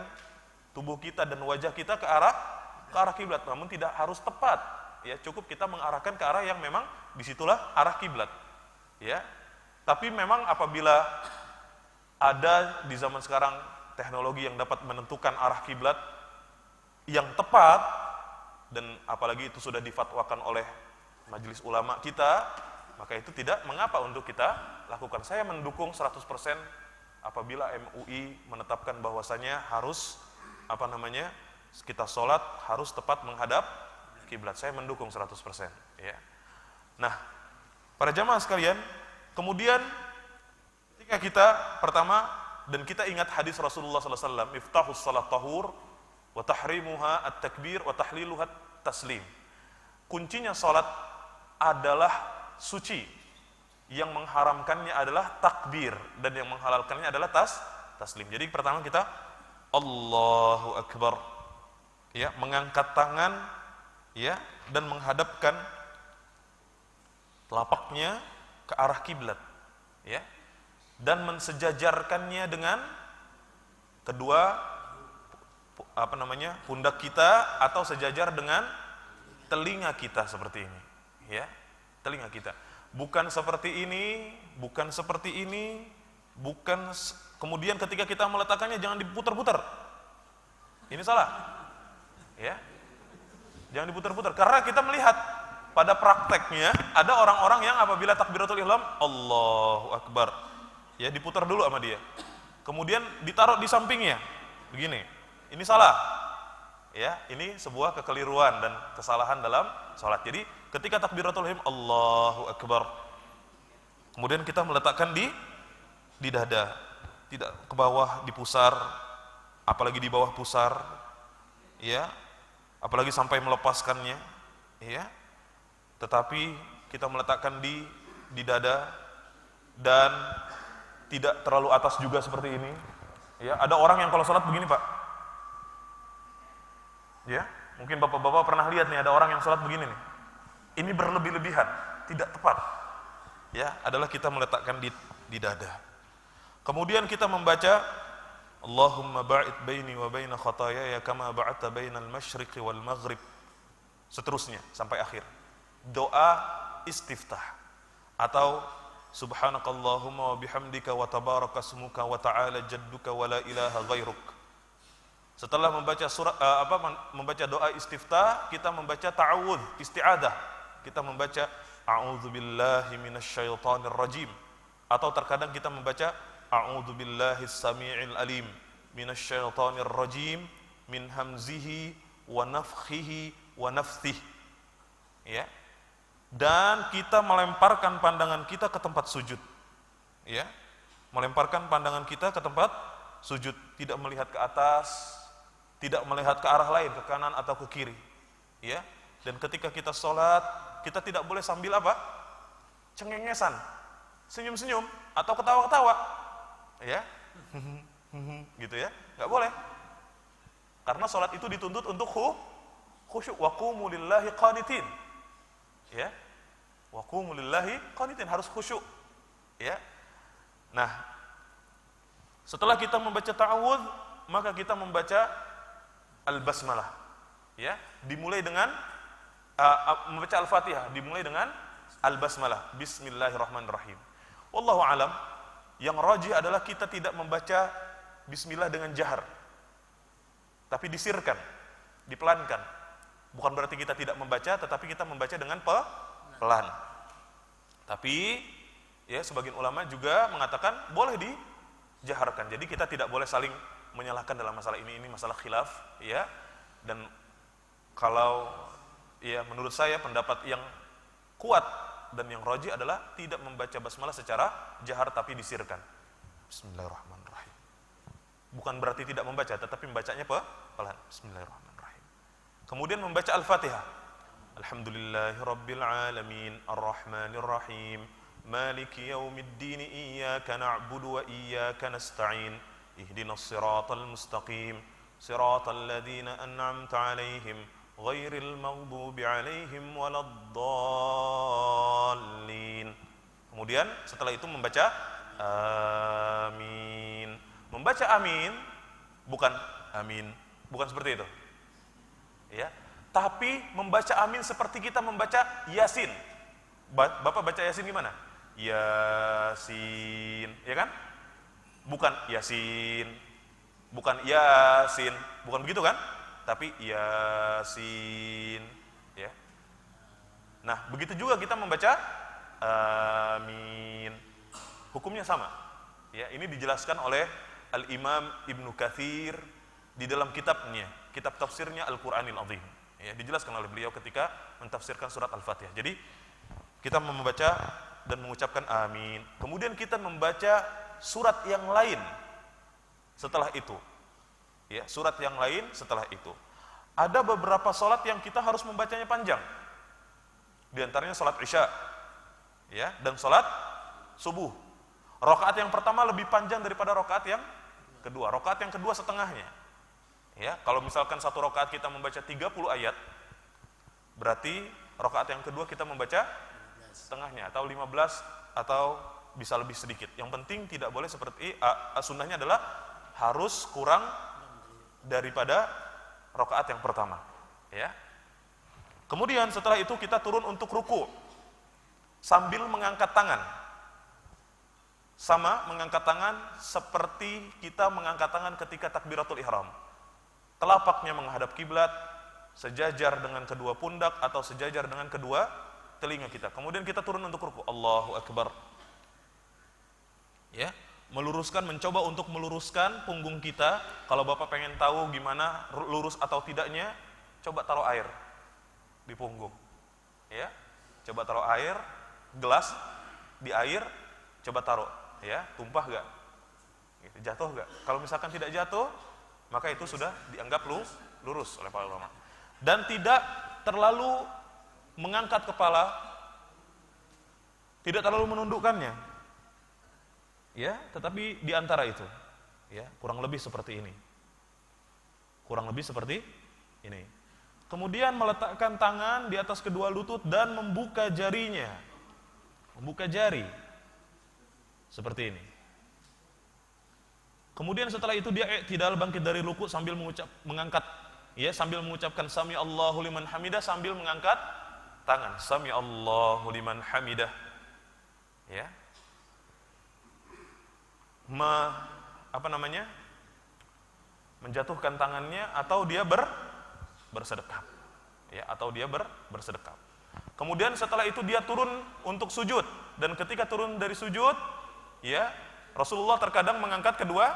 tubuh kita dan wajah kita ke arah kiblat. Namun tidak harus tepat. Ya, cukup kita mengarahkan ke arah yang memang disitulah arah kiblat. Ya. Tapi memang apabila ada di zaman sekarang teknologi yang dapat menentukan arah kiblat yang tepat, dan apalagi itu sudah difatwakan oleh majelis ulama kita, maka itu tidak mengapa untuk kita lakukan. Saya mendukung 100% apabila MUI menetapkan bahwasanya harus kita sholat harus tepat menghadap kiblat. Saya mendukung 100%, ya. Nah, para jamaah sekalian, kemudian ketika kita pertama, dan kita ingat hadis Rasulullah sallallahu alaihi wasallam, miftahus shalat tahur wa tahrimuha at-takbir wa tahliluha taslim. Kuncinya salat adalah suci, yang mengharamkannya adalah takbir, dan yang menghalalkannya adalah taslim. Jadi pertama kita Allahu Akbar, ya, mengangkat tangan, ya, dan menghadapkan telapaknya ke arah kiblat, ya, dan mensejajarkannya dengan kedua pundak kita, atau sejajar dengan telinga kita seperti ini, ya, telinga kita. Bukan seperti ini, kemudian ketika kita meletakkannya jangan diputar-putar. Ini salah. Ya. Jangan diputar-putar, karena kita melihat pada prakteknya ada orang-orang yang apabila takbiratul ihram Allahu Akbar, ya, diputar dulu sama dia. Kemudian ditaruh di sampingnya. Begini. Ini salah. Ya, ini sebuah kekeliruan dan kesalahan dalam salat. Jadi, ketika takbiratul ihram Allahu Akbar, kemudian kita meletakkan di dada, tidak ke bawah, di pusar, apalagi di bawah pusar, ya, apalagi sampai melepaskannya, ya. Tetapi kita meletakkan di dada, dan tidak terlalu atas juga seperti ini. Ya, ada orang yang kalau salat begini, Pak. Ya, mungkin bapak-bapak pernah lihat nih, ada orang yang sholat begini nih. Ini berlebih-lebihan, tidak tepat. Ya, adalah kita meletakkan di dada. Kemudian kita membaca Allahumma ba'id baini wa baina khataayaya kama ba'adta bainal masyriqi wal maghrib. Seterusnya sampai akhir. Doa istiftah atau subhanakallahumma wa bihamdika wa tabaraka ismuka wa ta'ala jadduka wa la ilaha ghairuk. Setelah membaca membaca doa istiftah, kita membaca ta'awudz, isti'adah. Kita membaca a'udzubillahi minasyaitonir rajim, atau terkadang kita membaca a'udzubillahis samii'il alim minasyaitonir rajim min hamzihi wa nafthihi wa nafthihi. Ya. Dan kita melemparkan pandangan kita ke tempat sujud. Ya. Melemparkan pandangan kita ke tempat sujud, tidak melihat ke atas, tidak melihat ke arah lain, ke kanan atau ke kiri, ya. Dan ketika kita sholat, kita tidak boleh sambil cengengesan, senyum-senyum atau ketawa-ketawa, ya, gitu ya, nggak boleh. Karena sholat itu dituntut untuk khusyuk. Wa qumu lillahi qanitin, ya, wa qumu lillahi qanitin, harus khusyuk, ya. Nah, setelah kita membaca ta'awudz, maka kita membaca al-basmalah, ya, dimulai dengan membaca al-fatihah, dimulai dengan al-basmalah, bismillahirrahmanirrahim. Wallahu alam, Yang rajih adalah kita tidak membaca bismillah dengan jahar, tapi disirkan, dipelankan. Bukan berarti kita tidak membaca, tetapi kita membaca dengan pelan. Tapi ya sebagian ulama juga mengatakan boleh dijaharkan. Jadi kita tidak boleh saling menyalahkan dalam masalah ini masalah khilaf, ya. Dan kalau ya menurut saya pendapat yang kuat dan yang rajih adalah tidak membaca basmalah secara jahar tapi disirkan. Bismillahirrahmanirrahim. Bukan berarti tidak membaca, tetapi membacanya pelan. Bismillahirrahmanirrahim. Kemudian membaca Al-Fatihah. Alhamdulillahirabbil alamin, arrahmanirrahim, maliki yaumiddin, iyyaka na'budu wa iyyaka nasta'in, ihdinas siratal mustaqim, siratal ladzina an'amta 'alaihim ghairil maghdubi 'alaihim waladdallin. Kemudian setelah itu membaca amin. Membaca amin bukan seperti itu. Ya, tapi membaca amin seperti kita membaca Yasin. Bapak baca Yasin gimana? Yasin, ya kan? Bukan Yasin, bukan Yasin, bukan begitu kan? Tapi Yasin, ya. Nah, begitu juga kita membaca amin. Hukumnya sama. Ya, ini dijelaskan oleh Al-Imam Ibnu Katsir di dalam kitabnya, kitab tafsirnya Al-Qur'anil Azim. Ya, dijelaskan oleh beliau ketika mentafsirkan surat Al-Fatihah. Jadi, kita membaca dan mengucapkan amin. Kemudian kita membaca surat yang lain setelah itu. Ya, surat yang lain setelah itu. Ada beberapa salat yang kita harus membacanya panjang. Di antaranya salat Isya, ya, dan salat subuh. Rakaat yang pertama lebih panjang daripada rakaat yang kedua. Rakaat yang kedua setengahnya. Ya, kalau misalkan satu rakaat kita membaca 30 ayat, berarti rakaat yang kedua kita membaca setengahnya atau 15 atau bisa lebih sedikit. Yang penting tidak boleh seperti sunnahnya adalah harus kurang daripada rakaat yang pertama, ya. Kemudian setelah itu kita turun untuk ruku sambil mengangkat tangan. Sama mengangkat tangan seperti kita mengangkat tangan ketika takbiratul ihram. Telapaknya menghadap kiblat, sejajar dengan kedua pundak atau sejajar dengan kedua telinga kita. Kemudian kita turun untuk ruku. Allahu Akbar. Ya, mencoba untuk meluruskan punggung kita. Kalau Bapak pengen tahu gimana lurus atau tidaknya, coba taruh air di punggung. Ya, coba taruh air, gelas di air, coba taruh. Ya, tumpah gak? Gitu, jatuh gak? Kalau misalkan tidak jatuh, maka itu sudah dianggap lurus oleh para ulama. Dan tidak terlalu mengangkat kepala, tidak terlalu menundukkannya. Ya, tetapi di antara itu, ya, kurang lebih seperti ini. Kurang lebih seperti ini. Kemudian meletakkan tangan di atas kedua lutut dan membuka jarinya. Membuka jari. Seperti ini. Kemudian setelah itu dia i'tidal, bangkit dari ruku sambil mengangkat, ya, sambil mengucapkan sami Allahu liman hamidah sambil mengangkat tangan. Sami Allahu liman hamidah. Ya. Menjatuhkan tangannya atau dia bersedekap. Ya, atau dia bersedekap. Kemudian setelah itu dia turun untuk sujud, dan ketika turun dari sujud, ya, Rasulullah terkadang mengangkat kedua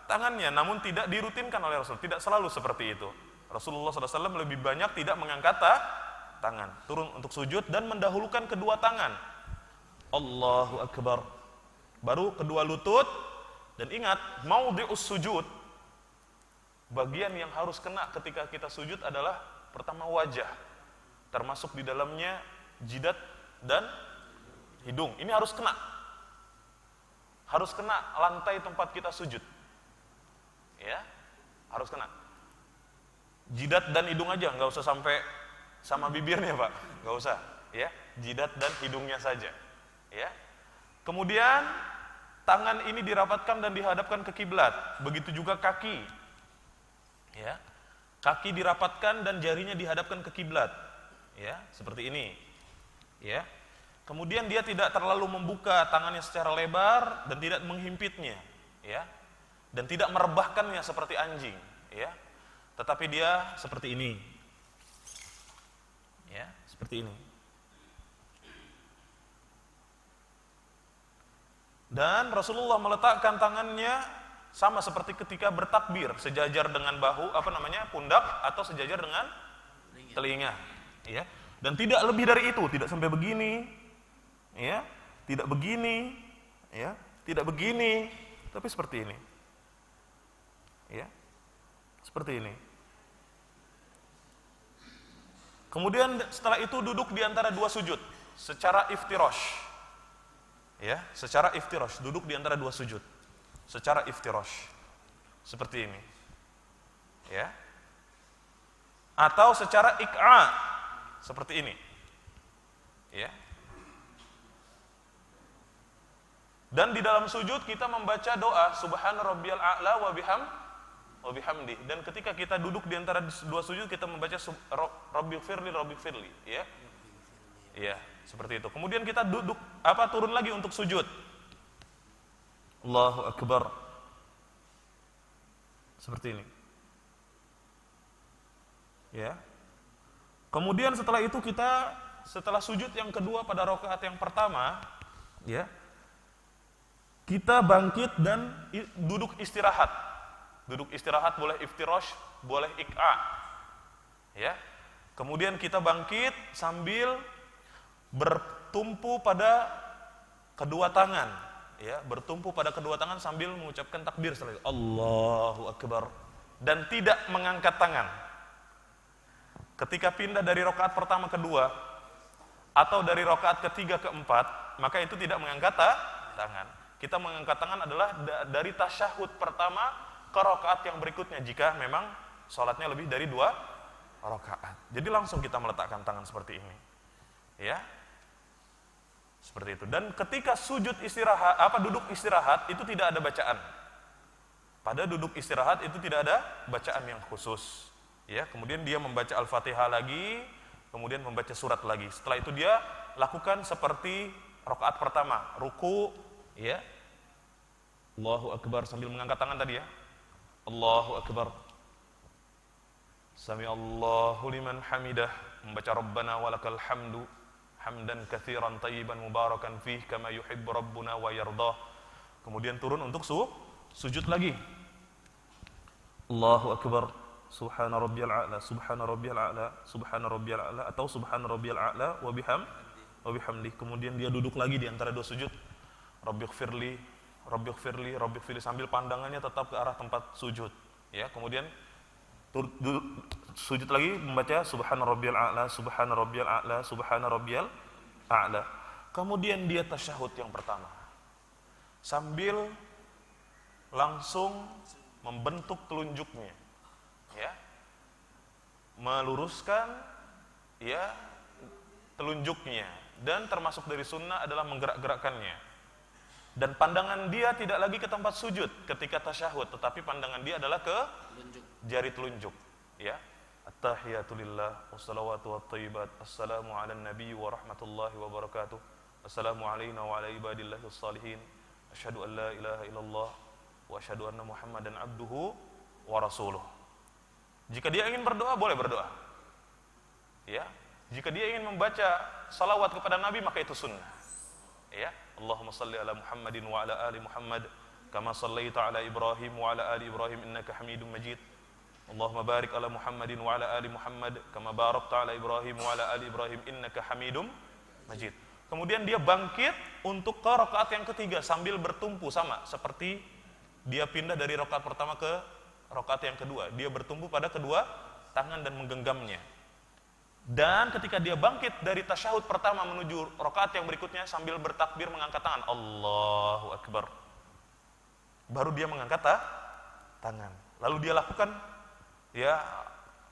tangannya, namun tidak dirutinkan oleh Rasul, tidak selalu seperti itu. Rasulullah SAW lebih banyak tidak mengangkat tangan, turun untuk sujud dan mendahulukan kedua tangan. Allahu Akbar. Baru kedua lutut, dan ingat, maudhi'us sujud, bagian yang harus kena ketika kita sujud adalah pertama wajah, termasuk di dalamnya jidat dan hidung. Ini harus kena. Harus kena lantai tempat kita sujud. Ya, harus kena. Jidat dan hidung aja, nggak usah sampai sama bibirnya, Pak. Nggak usah, ya. Jidat dan hidungnya saja. Ya. Kemudian tangan ini dirapatkan dan dihadapkan ke kiblat. Begitu juga kaki. Ya. Kaki dirapatkan dan jarinya dihadapkan ke kiblat. Ya, seperti ini. Ya. Kemudian dia tidak terlalu membuka tangannya secara lebar dan tidak menghimpitnya, ya. Dan tidak merebahkannya seperti anjing, ya. Tetapi dia seperti ini. Ya, seperti ini. Dan Rasulullah meletakkan tangannya sama seperti ketika bertakbir, sejajar dengan bahu, pundak atau sejajar dengan telinga, ya. Dan tidak lebih dari itu, tidak sampai begini, ya, tidak begini, ya, tidak begini, tapi seperti ini, ya, seperti ini. Kemudian setelah itu duduk di antara dua sujud secara iftirash. Ya, secara iftirash, duduk di antara dua sujud. Secara iftirash. Seperti ini. Ya. Atau secara ik'a. Seperti ini. Ya. Dan di dalam sujud kita membaca doa Subhana rabbiyal a'la wa bihamdi. Dan ketika kita duduk di antara dua sujud kita membaca Rabbighfirli, ya. Ya, seperti itu. Kemudian kita turun lagi untuk sujud. Allahu Akbar. Seperti ini. Ya. Kemudian setelah itu setelah sujud yang kedua pada rakaat yang pertama, ya. Kita bangkit dan duduk istirahat. Duduk istirahat boleh iftirash, boleh ik'a. Ya. Kemudian kita bangkit sambil bertumpu pada kedua tangan, ya, bertumpu pada kedua tangan sambil mengucapkan takbir setelah itu, Allahu Akbar, dan tidak mengangkat tangan. Ketika pindah dari rakaat pertama ke dua atau dari rakaat ketiga ke empat, maka itu tidak mengangkat tangan. Kita mengangkat tangan adalah dari tasyahud pertama ke rakaat yang berikutnya jika memang sholatnya lebih dari 2 rakaat. Jadi langsung kita meletakkan tangan seperti ini, ya. Seperti itu. Dan ketika duduk istirahat itu tidak ada bacaan. Pada duduk istirahat itu tidak ada bacaan yang khusus. Ya, kemudian dia membaca Al-Fatihah lagi, kemudian membaca surat lagi. Setelah itu dia lakukan seperti rakaat pertama, ruku, ya. Allahu Akbar sambil mengangkat tangan tadi, ya. Allahu Akbar. Sami Allahu liman hamidah, membaca Rabbana walakal hamdu. Hamdan katsiran tayyiban mubarakan fih kama yuhibbu rabbuna wa yardah. Kemudian turun untuk sujud lagi. Allahu Akbar. Subhana rabbiyal a'la, subhana rabbiyal a'la, subhana rabbiyal a'la atau subhana rabbiyal a'la wa bihamdi. Kemudian dia duduk lagi di antara dua sujud. Rabbighfirli, sambil pandangannya tetap ke arah tempat sujud. Ya, kemudian sujud lagi membaca subhana rabbiyal a'la, subhana rabbiyal a'la, subhana rabbiyal a'la. Kemudian dia tasyahud yang pertama. Sambil langsung membentuk telunjuknya. Ya. Meluruskan, ya, telunjuknya, dan termasuk dari sunnah adalah menggerak-gerakkannya. Dan pandangan dia tidak lagi ke tempat sujud ketika tasyahud, tetapi pandangan dia adalah ke jari telunjuk, ya. At-tahiyatu lillah wassalawatu wattayyibat. Assalamu ala nabi wa rahmatullahi wa barakatuh. Assalamu alayna wa ala ibadillahi wassalihin. Asyhadu an la ilaha illallah wa asyhadu anna Muhammadan abduhu wa rasuluh. Jika dia ingin berdoa, boleh berdoa. Ya. Jika dia ingin membaca salawat kepada Nabi, maka itu sunnah. Ya. Allahumma salli ala Muhammadin wa ala ali Muhammad kama sallaita ala Ibrahim wa ala ali Ibrahim innaka Hamidum Majid. Allahumma barik ala Muhammadin wa ala ali Muhammad kama barakta ala Ibrahim wa ala ali Ibrahim innaka Hamidum Majid. Kemudian dia bangkit untuk ke rakaat yang ketiga sambil bertumpu, sama seperti dia pindah dari rakaat pertama ke rakaat yang kedua. Dia bertumpu pada kedua tangan dan menggenggamnya. Dan ketika dia bangkit dari tasyahud pertama menuju rakaat yang berikutnya sambil bertakbir mengangkat tangan, Allahu Akbar. Baru dia mengangkat tangan. Lalu dia lakukan, ya,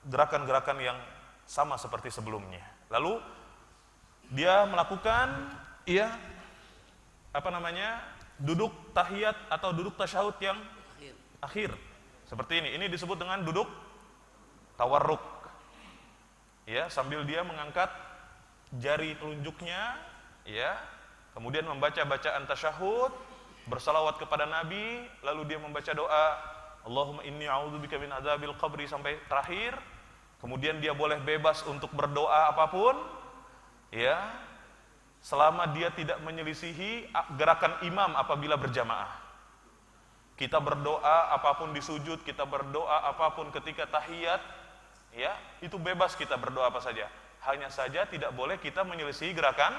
gerakan-gerakan yang sama seperti sebelumnya. Lalu dia melakukan, ya, duduk tahiyat atau duduk tasyahud yang akhir. Seperti ini. Ini disebut dengan duduk tawarruk. Ya, sambil dia mengangkat jari telunjuknya, ya, kemudian membaca bacaan tasyahud, bersalawat kepada Nabi, lalu dia membaca doa Allahumma inni a'udzubika min adzabil qabri sampai terakhir. Kemudian dia boleh bebas untuk berdoa apapun, ya, selama dia tidak menyelisihi gerakan imam apabila berjamaah. Kita berdoa apapun di sujud, kita berdoa apapun ketika tahiyat, ya, itu bebas kita berdoa apa saja. Hanya saja tidak boleh kita menyelisihi gerakan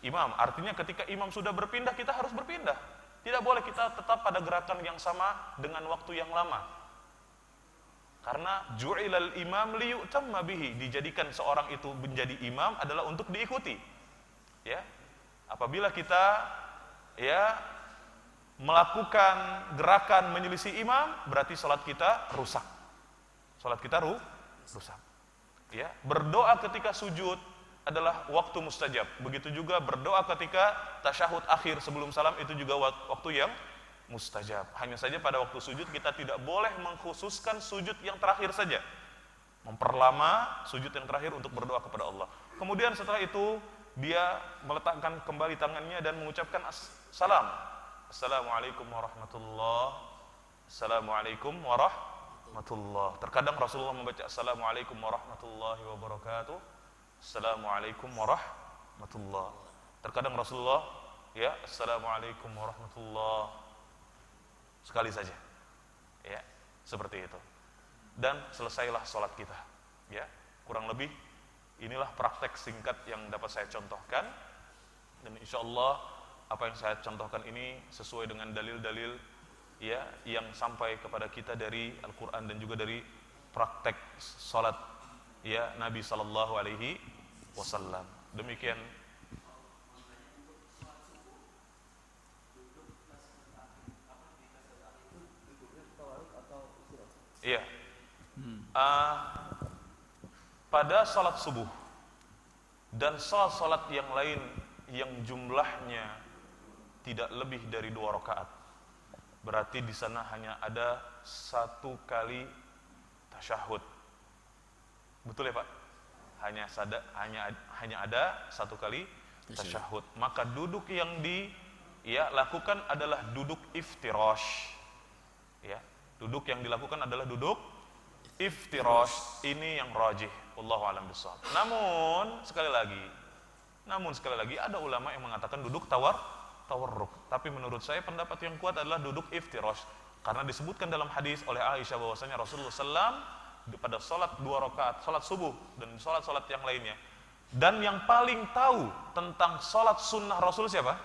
imam. Artinya ketika imam sudah berpindah, kita harus berpindah. Tidak boleh kita tetap pada gerakan yang sama dengan waktu yang lama. Karena ju'ilal imam liyu'tamma bihi, dijadikan seorang itu menjadi imam adalah untuk diikuti. Ya. Apabila kita ya melakukan gerakan menyelisih imam, berarti salat kita rusak. Salat kita rusak. Ya, berdoa ketika sujud adalah waktu mustajab. Begitu juga berdoa ketika tasyahud akhir sebelum salam, itu juga waktu yang mustajab. Hanya saja pada waktu sujud kita tidak boleh mengkhususkan sujud yang terakhir saja. Memperlama sujud yang terakhir untuk berdoa kepada Allah. Kemudian setelah itu dia meletakkan kembali tangannya dan mengucapkan salam. Assalamualaikum warahmatullahi. Assalamualaikum warahmatullahi. Terkadang Rasulullah membaca Assalamualaikum warahmatullahi wabarakatuh. Assalamualaikum warahmatullahi. Terkadang Rasulullah ya Assalamualaikum warahmatullahi sekali saja. Ya, seperti itu. Dan selesailah sholat kita. Ya, kurang lebih inilah praktek singkat yang dapat saya contohkan. Dan insyaallah apa yang saya contohkan ini sesuai dengan dalil-dalil ya yang sampai kepada kita dari Al-Qur'an dan juga dari praktek salat ya Nabi sallallahu alaihi wasallam. Demikian. Iya. Pada salat subuh dan salat yang lain yang jumlahnya tidak lebih dari 2 rakaat, berarti di sana hanya ada 1 kali tasyahud. Betul ya Pak? Hanya ada 1 kali tasyahud. Maka duduk yang lakukan adalah duduk iftirash. Ya, duduk yang dilakukan adalah duduk iftirash. Ini yang rajih, wallahu a'lam bishawab. Namun sekali lagi ada ulama yang mengatakan duduk tawarruk. Tapi menurut saya pendapat yang kuat adalah duduk iftirash, karena disebutkan dalam hadis oleh Aisyah bahwasanya Rasulullah SAW pada salat 2 rakaat, salat subuh dan salat-salat yang lainnya. Dan yang paling tahu tentang salat sunnah Rasul siapa?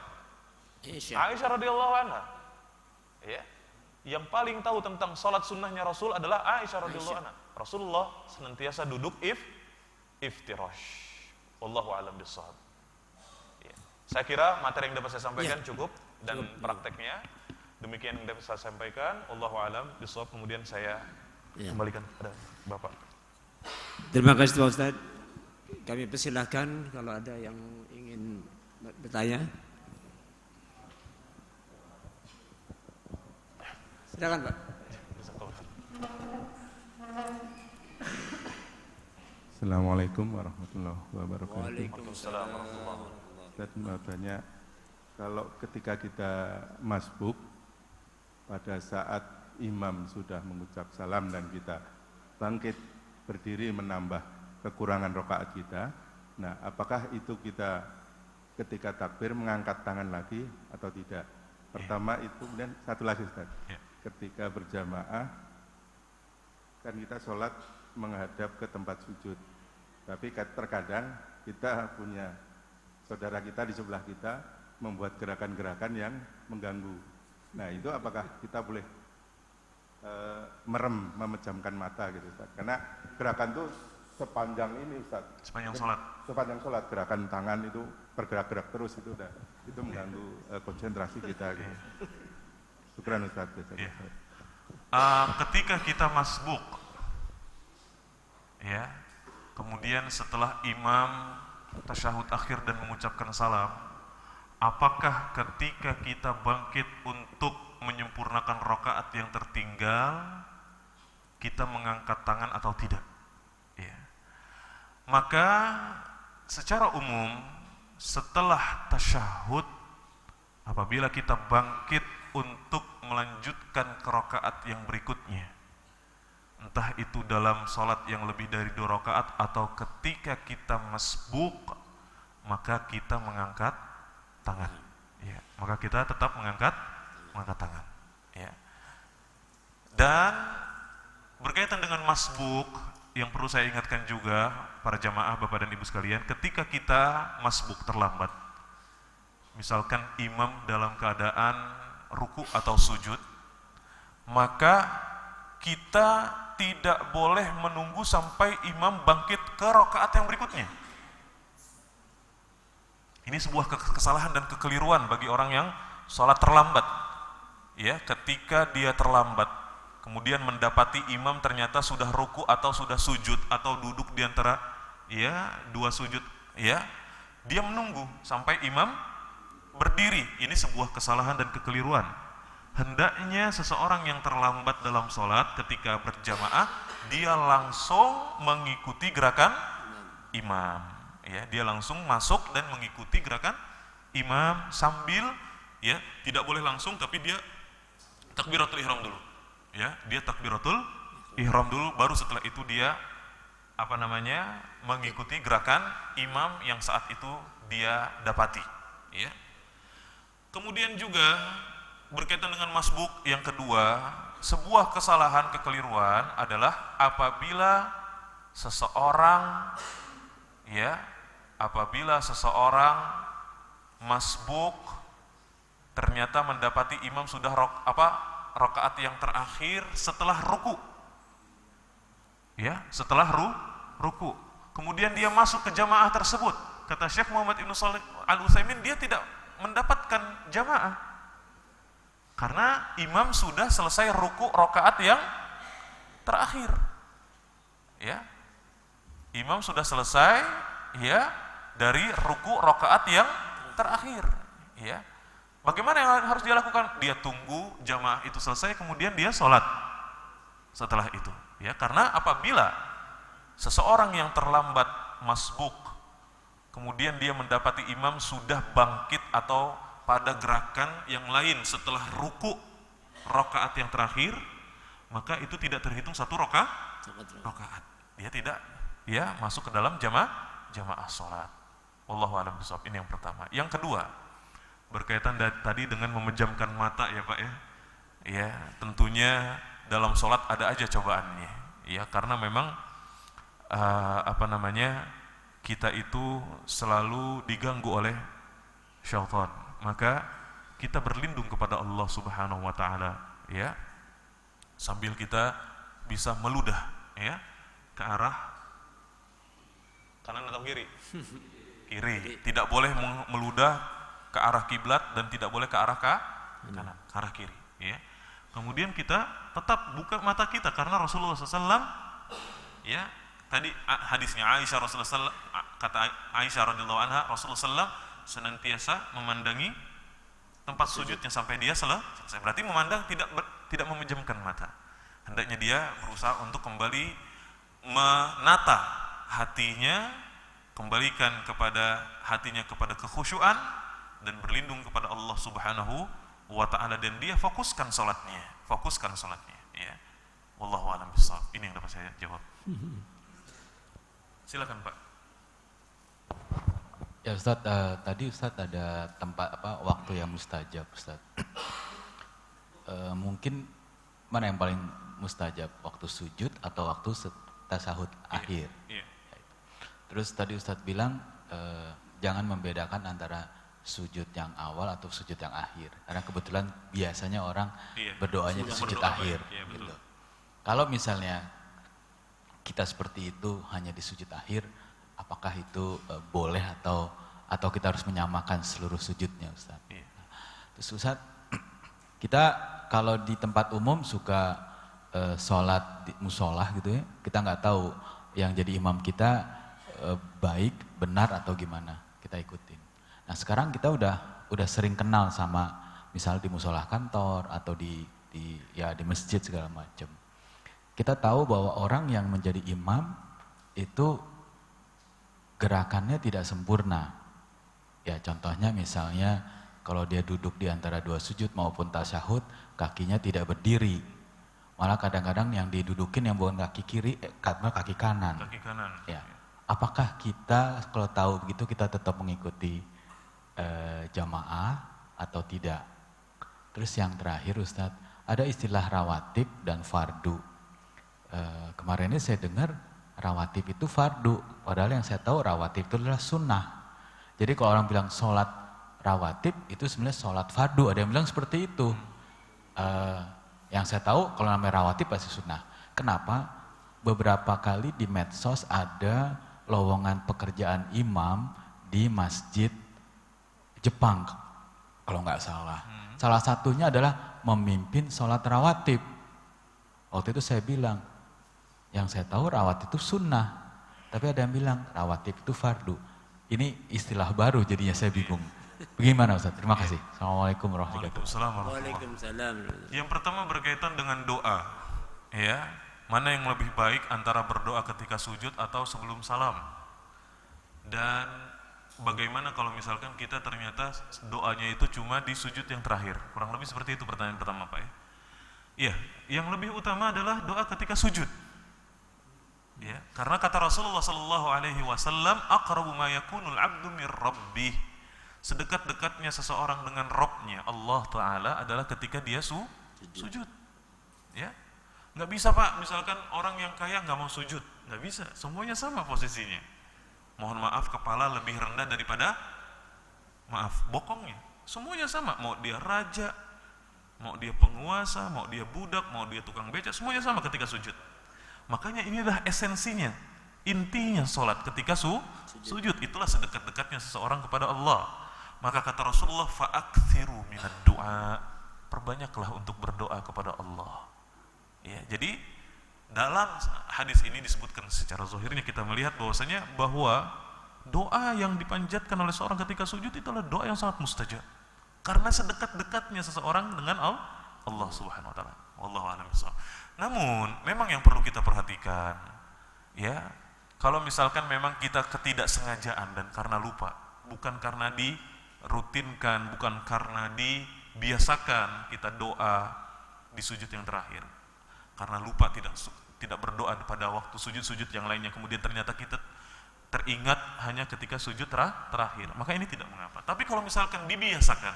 Aisyah radhiyallahu anha. Ya. Yang paling tahu tentang salat sunnahnya Rasul adalah Aisyah radhiyallahu anha. Rasulullah senantiasa duduk iftirash. Wallahu a'lam bishawab. Saya kira materi yang dapat saya sampaikan cukup dan prakteknya demikian yang dapat saya sampaikan. Allahu a'lam bishawab. Kemudian saya kembalikan kepada Bapak. Terima kasih Pak Ustaz. Kami persilahkan kalau ada yang ingin bertanya. Silakan Pak. Assalamualaikum warahmatullahi wabarakatuh. Waalaikumsalam warahmatullahi wabarakatuh. Ustaz bertanya, kalau ketika kita masbuk pada saat imam sudah mengucap salam dan kita bangkit berdiri menambah kekurangan rakaat kita, nah apakah itu kita ketika takbir mengangkat tangan lagi atau tidak? Pertama itu, kemudian satu lagi Ustaz, ketika berjamaah kan kita sholat menghadap ke tempat sujud, tapi terkadang kita punya saudara kita di sebelah kita membuat gerakan-gerakan yang mengganggu. Nah itu apakah kita boleh merem, memejamkan mata gitu Ustaz? Karena gerakan itu sepanjang ini Ustaz. Sepanjang sholat gerakan tangan itu bergerak-gerak terus itu mengganggu konsentrasi kita gitu. Syukran Ustaz. Ketika kita masbuk ya, kemudian setelah imam tasyahud akhir dan mengucapkan salam, apakah ketika kita bangkit untuk menyempurnakan rakaat yang tertinggal kita mengangkat tangan atau tidak? Ya. Maka secara umum setelah tasyahud, apabila kita bangkit untuk melanjutkan ke rakaat yang berikutnya, entah itu dalam sholat yang lebih dari 2 rakaat atau ketika kita masbuk, maka kita mengangkat tangan. Ya, maka kita tetap mengangkat tangan. Ya. Dan berkaitan dengan masbuk, yang perlu saya ingatkan juga para jamaah Bapak dan Ibu sekalian, ketika kita masbuk terlambat, misalkan imam dalam keadaan ruku atau sujud, maka kita tidak boleh menunggu sampai imam bangkit ke rakaat yang berikutnya. Ini sebuah kesalahan dan kekeliruan bagi orang yang sholat terlambat. Ya, ketika dia terlambat, kemudian mendapati imam ternyata sudah ruku atau sudah sujud atau duduk di antara ya 2 sujud, ya, dia menunggu sampai imam berdiri. Ini sebuah kesalahan dan kekeliruan. Hendaknya seseorang yang terlambat dalam sholat ketika berjamaah, dia langsung mengikuti gerakan imam. Ya, dia langsung masuk dan mengikuti gerakan imam sambil, ya, tidak boleh langsung, tapi dia takbiratul ihram dulu. Ya, dia takbiratul ihram dulu, baru setelah itu dia mengikuti gerakan imam yang saat itu dia dapati. Ya. Kemudian juga berkaitan dengan masbuk yang kedua, sebuah kesalahan kekeliruan adalah apabila seseorang masbuk ternyata mendapati imam sudah rakaat yang terakhir setelah ruku. Ya, setelah ruku. Kemudian dia masuk ke jamaah tersebut. Kata Syekh Muhammad Ibn Shalih Al-Utsaimin, dia tidak mendapatkan jamaah karena imam sudah selesai ruku rakaat yang terakhir. Ya. Imam sudah selesai ya dari ruku rakaat yang terakhir, ya. Bagaimana yang harus dia lakukan? Dia tunggu jamaah itu selesai, kemudian dia sholat setelah itu. Ya, karena apabila seseorang yang terlambat masbuk, kemudian dia mendapati imam sudah bangkit atau pada gerakan yang lain setelah ruku rakaat yang terakhir, maka itu tidak terhitung 1 rakaat. Dia tidak masuk ke dalam jamaah sholat. Wallahu a'lam bishawab. Ini yang pertama. Yang kedua, berkaitan tadi dengan memejamkan mata ya Pak ya. Ya, tentunya dalam sholat ada aja cobaannya. Ya, karena memang kita itu selalu diganggu oleh syaitan. Maka kita berlindung kepada Allah Subhanahu wa taala, ya. Sambil kita bisa meludah ya ke arah kanan atau kiri? Kiri. Tidak boleh meludah ke arah kiblat dan tidak boleh ke arah kanan, ke arah kiri, ya. Kemudian kita tetap buka mata kita karena Rasulullah SAW, ya, tadi hadisnya Aisyah, Rasulullah SAW, kata Aisyah radhiyallahu anha, Rasulullah SAW senantiasa memandangi tempat sujudnya sampai dia selesai. Berarti memandang tidak memejamkan mata. Hendaknya dia berusaha untuk kembali menata hatinya, kembalikan kepada hatinya kepada kekhusyuan dan berlindung kepada Allah Subhanahu wa taala, dan dia fokuskan salatnya, ya. Wallahu a'lam bishawab. Ini yang dapat saya jawab. Silakan Pak. Ya Ustaz, tadi Ustaz ada waktu yang mustajab Ustaz. Mungkin mana yang paling mustajab, waktu sujud atau waktu tasahud akhir? Iya. Terus tadi Ustaz bilang jangan membedakan antara sujud yang awal atau sujud yang akhir, karena kebetulan biasanya orang berdoanya di sujud akhir. Iya, gitu. Kalau misalnya kita seperti itu hanya di sujud akhir, apakah itu boleh atau kita harus menyamakan seluruh sujudnya Ustaz? Iya. Terus Ustaz, kita kalau di tempat umum suka sholat di musolah gitu ya, kita nggak tahu yang jadi imam kita baik, benar atau gimana, kita ikutin. Nah sekarang kita udah sering kenal sama misal di musolah kantor atau di masjid segala macam. Kita tahu bahwa orang yang menjadi imam itu gerakannya tidak sempurna. Ya contohnya misalnya kalau dia duduk di antara dua sujud maupun tasyahud, kakinya tidak berdiri. Malah kadang-kadang yang didudukin yang bukan kaki kiri, kaki kanan. Kaki kanan. Ya. Apakah kita kalau tahu begitu kita tetap mengikuti jamaah atau tidak? Terus yang terakhir Ustadz, ada istilah rawatib dan fardu. Kemarin ini saya dengar rawatib itu fardu, padahal yang saya tahu rawatib itu adalah sunnah. Jadi kalau orang bilang sholat rawatib itu sebenarnya sholat fardu, ada yang bilang seperti itu. Yang saya tahu kalau namanya rawatib pasti sunnah. Kenapa? Beberapa kali di medsos ada lowongan pekerjaan imam di masjid Jepang, kalau nggak salah. Salah satunya adalah memimpin sholat rawatib. Waktu itu saya bilang, yang saya tahu rawatib itu sunnah, tapi ada yang bilang rawatib itu fardu. Ini istilah baru jadinya saya bingung. Bagaimana Ustaz? Terima kasih. Assalamualaikum warahmatullahi wabarakatuh. Waalaikumsalam. Yang pertama berkaitan dengan doa. Ya, mana yang lebih baik antara berdoa ketika sujud atau sebelum salam? Dan bagaimana kalau misalkan kita ternyata doanya itu cuma di sujud yang terakhir? Kurang lebih seperti itu pertanyaan pertama Pak ya. Iya, yang lebih utama adalah doa ketika sujud. Ya, karena kata Rasulullah sallallahu alaihi wasallam, aqrabu ma yakunul 'abdu mir rabbih. Sedekat-dekatnya seseorang dengan Rabb-nya Allah Ta'ala adalah ketika dia sujud. Ya, nggak bisa Pak, misalkan orang yang kaya nggak mau sujud, nggak bisa. Semuanya sama posisinya. Mohon maaf, kepala lebih rendah daripada bokongnya. Semuanya sama, mau dia raja, mau dia penguasa, mau dia budak, mau dia tukang beca, semuanya sama ketika sujud. Makanya inilah esensinya, intinya sholat ketika sujud. Itulah sedekat-dekatnya seseorang kepada Allah. Maka kata Rasulullah, fa'akthiru minad du'a, perbanyaklah untuk berdoa kepada Allah. Ya, jadi dalam hadis ini disebutkan secara zahirnya kita melihat bahwasanya bahwa doa yang dipanjatkan oleh seorang ketika sujud itu adalah doa yang sangat mustajab. Karena sedekat-dekatnya seseorang dengan Allah Subhanahu wa taala. Wallahu a'lam bishawab. Namun, memang yang perlu kita perhatikan ya, kalau misalkan memang kita ketidaksengajaan dan karena lupa, bukan karena dirutinkan, bukan karena dibiasakan kita doa di sujud yang terakhir. Karena lupa tidak berdoa pada waktu sujud-sujud yang lainnya, kemudian ternyata kita teringat hanya ketika sujud terakhir, maka ini tidak mengapa. Tapi kalau misalkan dibiasakan,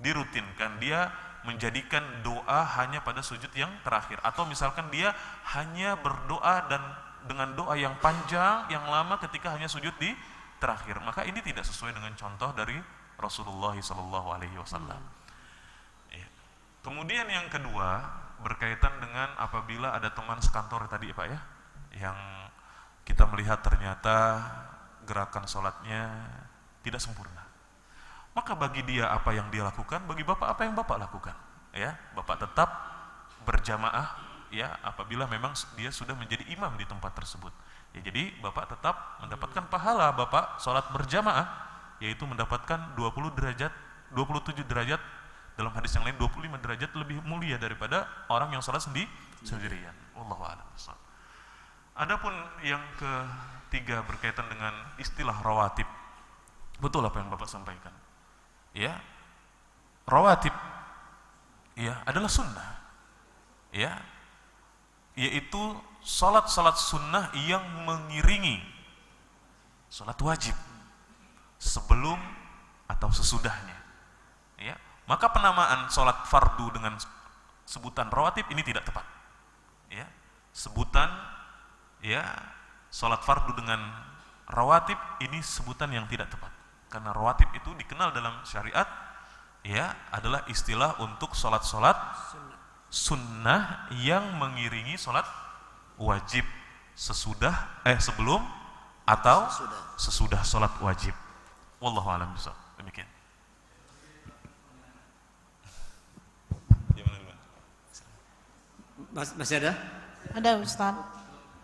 dirutinkan, dia menjadikan doa hanya pada sujud yang terakhir, atau misalkan dia hanya berdoa dan dengan doa yang panjang, yang lama ketika hanya sujud di terakhir, maka ini tidak sesuai dengan contoh dari Rasulullah SAW. Kemudian yang kedua berkaitan dengan apabila ada teman sekantor tadi Pak ya, yang kita melihat ternyata gerakan sholatnya tidak sempurna, maka bagi dia apa yang dia lakukan, bagi Bapak apa yang Bapak lakukan ya. Bapak tetap berjamaah ya, apabila memang dia sudah menjadi imam di tempat tersebut ya. Jadi Bapak tetap mendapatkan pahala Bapak sholat berjamaah, yaitu mendapatkan 27 derajat, dalam hadis yang lain 25 derajat lebih mulia daripada orang yang sholat sendirian. Wallahu a'lam bishawab. Adapun yang ketiga berkaitan dengan istilah rawatib, betul apa yang Bapak sampaikan ya, rawatib ya adalah sunnah ya, yaitu salat-salat sunnah yang mengiringi salat wajib sebelum atau sesudahnya ya. Maka penamaan salat fardu dengan sebutan rawatib ini tidak tepat ya. Sebutan ya salat fardu dengan rawatib ini sebutan yang tidak tepat, karena rawatib itu dikenal dalam syariat ya adalah istilah untuk salat-salat sunnah yang mengiringi salat wajib sebelum atau sesudah salat wajib. Wallahu a'lam bishawab. Demikian. Masih ada? Ada Ustaz.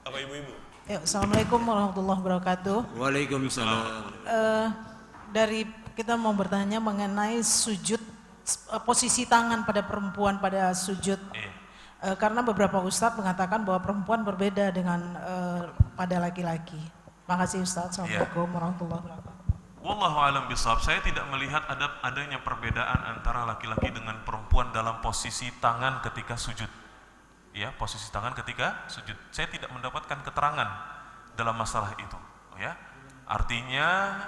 Apa ibu-ibu? Ya, Assalamualaikum warahmatullahi wabarakatuh. Waalaikumsalam. Dari kita mau bertanya mengenai sujud, posisi tangan pada perempuan pada sujud. Karena beberapa ustadz mengatakan bahwa perempuan berbeda dengan pada laki-laki. Makasih Ustaz. Assalamualaikum warahmatullahi wabarakatuh. Wallahu alam bisawab. Saya tidak melihat adanya perbedaan antara laki-laki dengan perempuan dalam posisi tangan ketika sujud. Ya, posisi tangan ketika sujud. Saya tidak mendapatkan keterangan dalam masalah itu. Ya, artinya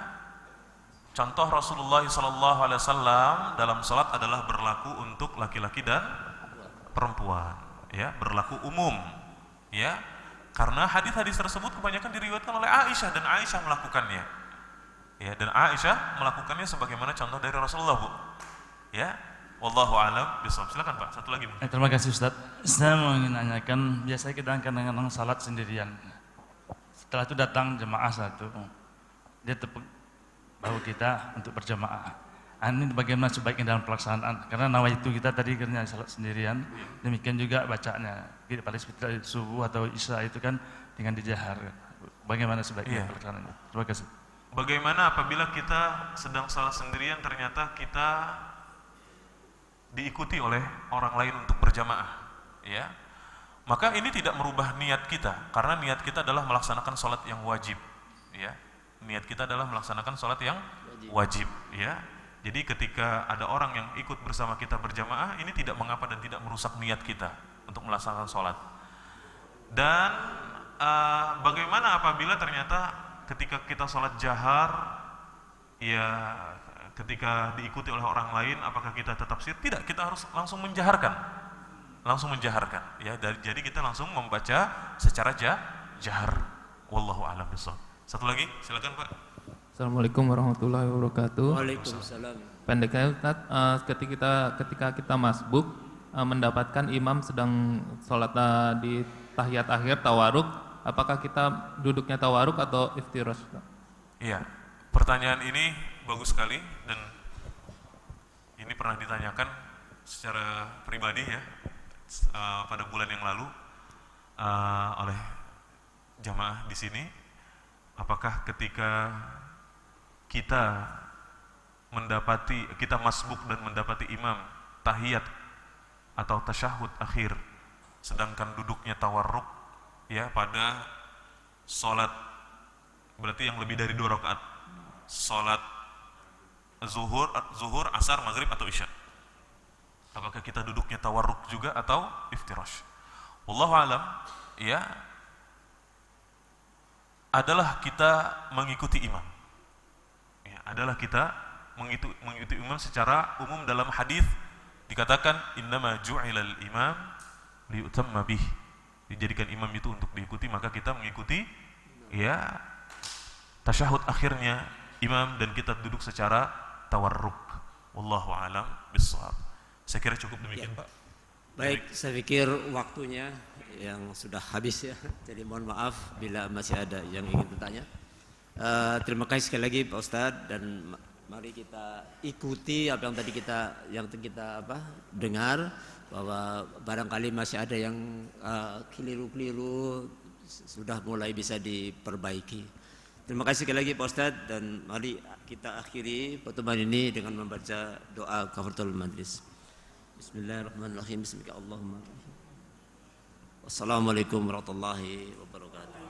contoh Rasulullah SAW dalam salat adalah berlaku untuk laki-laki dan perempuan. Ya, berlaku umum. Ya, karena hadis-hadis tersebut kebanyakan diriwayatkan oleh Aisyah dan Aisyah melakukannya. Ya, dan Aisyah melakukannya sebagaimana contoh dari Rasulullah, Bu. Ya, wallahu alam bishawab. Silakan Pak, satu lagi. Terima kasih Ustaz. Saya mau menanyakan, biasanya kita kadang-kadang salat sendirian. Setelah itu datang jemaah satu, dia tepuk bahu kita untuk berjamaah. Ini bagaimana sebaiknya dalam pelaksanaan? Karena nawaitu kita tadi kerja salat sendirian, demikian juga bacanya. Pada seperti subuh atau isya itu kan dengan dijahar. Bagaimana sebaiknya pelaksanaannya? Terima kasih. Bagaimana apabila kita sedang salat sendirian ternyata kita diikuti oleh orang lain untuk berjamaah, ya? Maka ini tidak merubah niat kita, karena niat kita adalah melaksanakan salat yang wajib, ya. Niat kita adalah melaksanakan salat yang wajib, ya. Jadi ketika ada orang yang ikut bersama kita berjamaah, ini tidak mengapa dan tidak merusak niat kita untuk melaksanakan salat. Dan bagaimana apabila ternyata ketika kita sholat jahar, ya ketika diikuti oleh orang lain, apakah kita tetap sir? Tidak, kita harus langsung menjaharkan, ya. Jadi kita langsung membaca secara jahar. Wallahu a'lam bishawab. Satu lagi, silakan Pak. Assalamualaikum warahmatullahi wabarakatuh. Waalaikumsalam. Pendeknya Ustaz, ketika kita masbuk mendapatkan imam sedang sholat di tahiyat akhir tawaruk, apakah kita duduknya tawaruk atau iftirash? Iya, pertanyaan ini bagus sekali dan ini pernah ditanyakan secara pribadi, ya, pada bulan yang lalu oleh jamaah di sini. Apakah ketika kita masbuk dan mendapati imam tahiyat atau tasyahud akhir sedangkan duduknya tawarruk, ya, pada sholat berarti yang lebih dari 2 rakaat, sholat zuhur, asar, maghrib atau isya, apakah kita duduknya tawarruk juga atau iftirash? Wallahu alam, ya, adalah kita mengikuti imam, ya, adalah kita mengikuti imam secara umum. Dalam hadis dikatakan innama ju'ilal imam liyutamma bih, dijadikan imam itu untuk diikuti, maka kita mengikuti, ya, tasyahud akhirnya imam dan kita duduk secara tawarruk. Wallahu alam bishawab. Saya kira cukup demikian, ya, Pak. Baik, saya pikir waktunya yang sudah habis, ya. Jadi mohon maaf bila masih ada yang ingin bertanya. Terima kasih sekali lagi Pak Ustadz, dan mari kita ikuti apa yang tadi kita dengar, bahwa barangkali masih ada yang keliru-keliru, sudah mulai bisa diperbaiki. Terima kasih sekali lagi Pak Ustadz, dan mari kita akhiri pertemuan ini dengan membaca doa kafaratul majlis. Bismillahirrahmanirrahim. Bismillahirrahmanirrahim. Wassalamualaikum warahmatullahi wabarakatuh.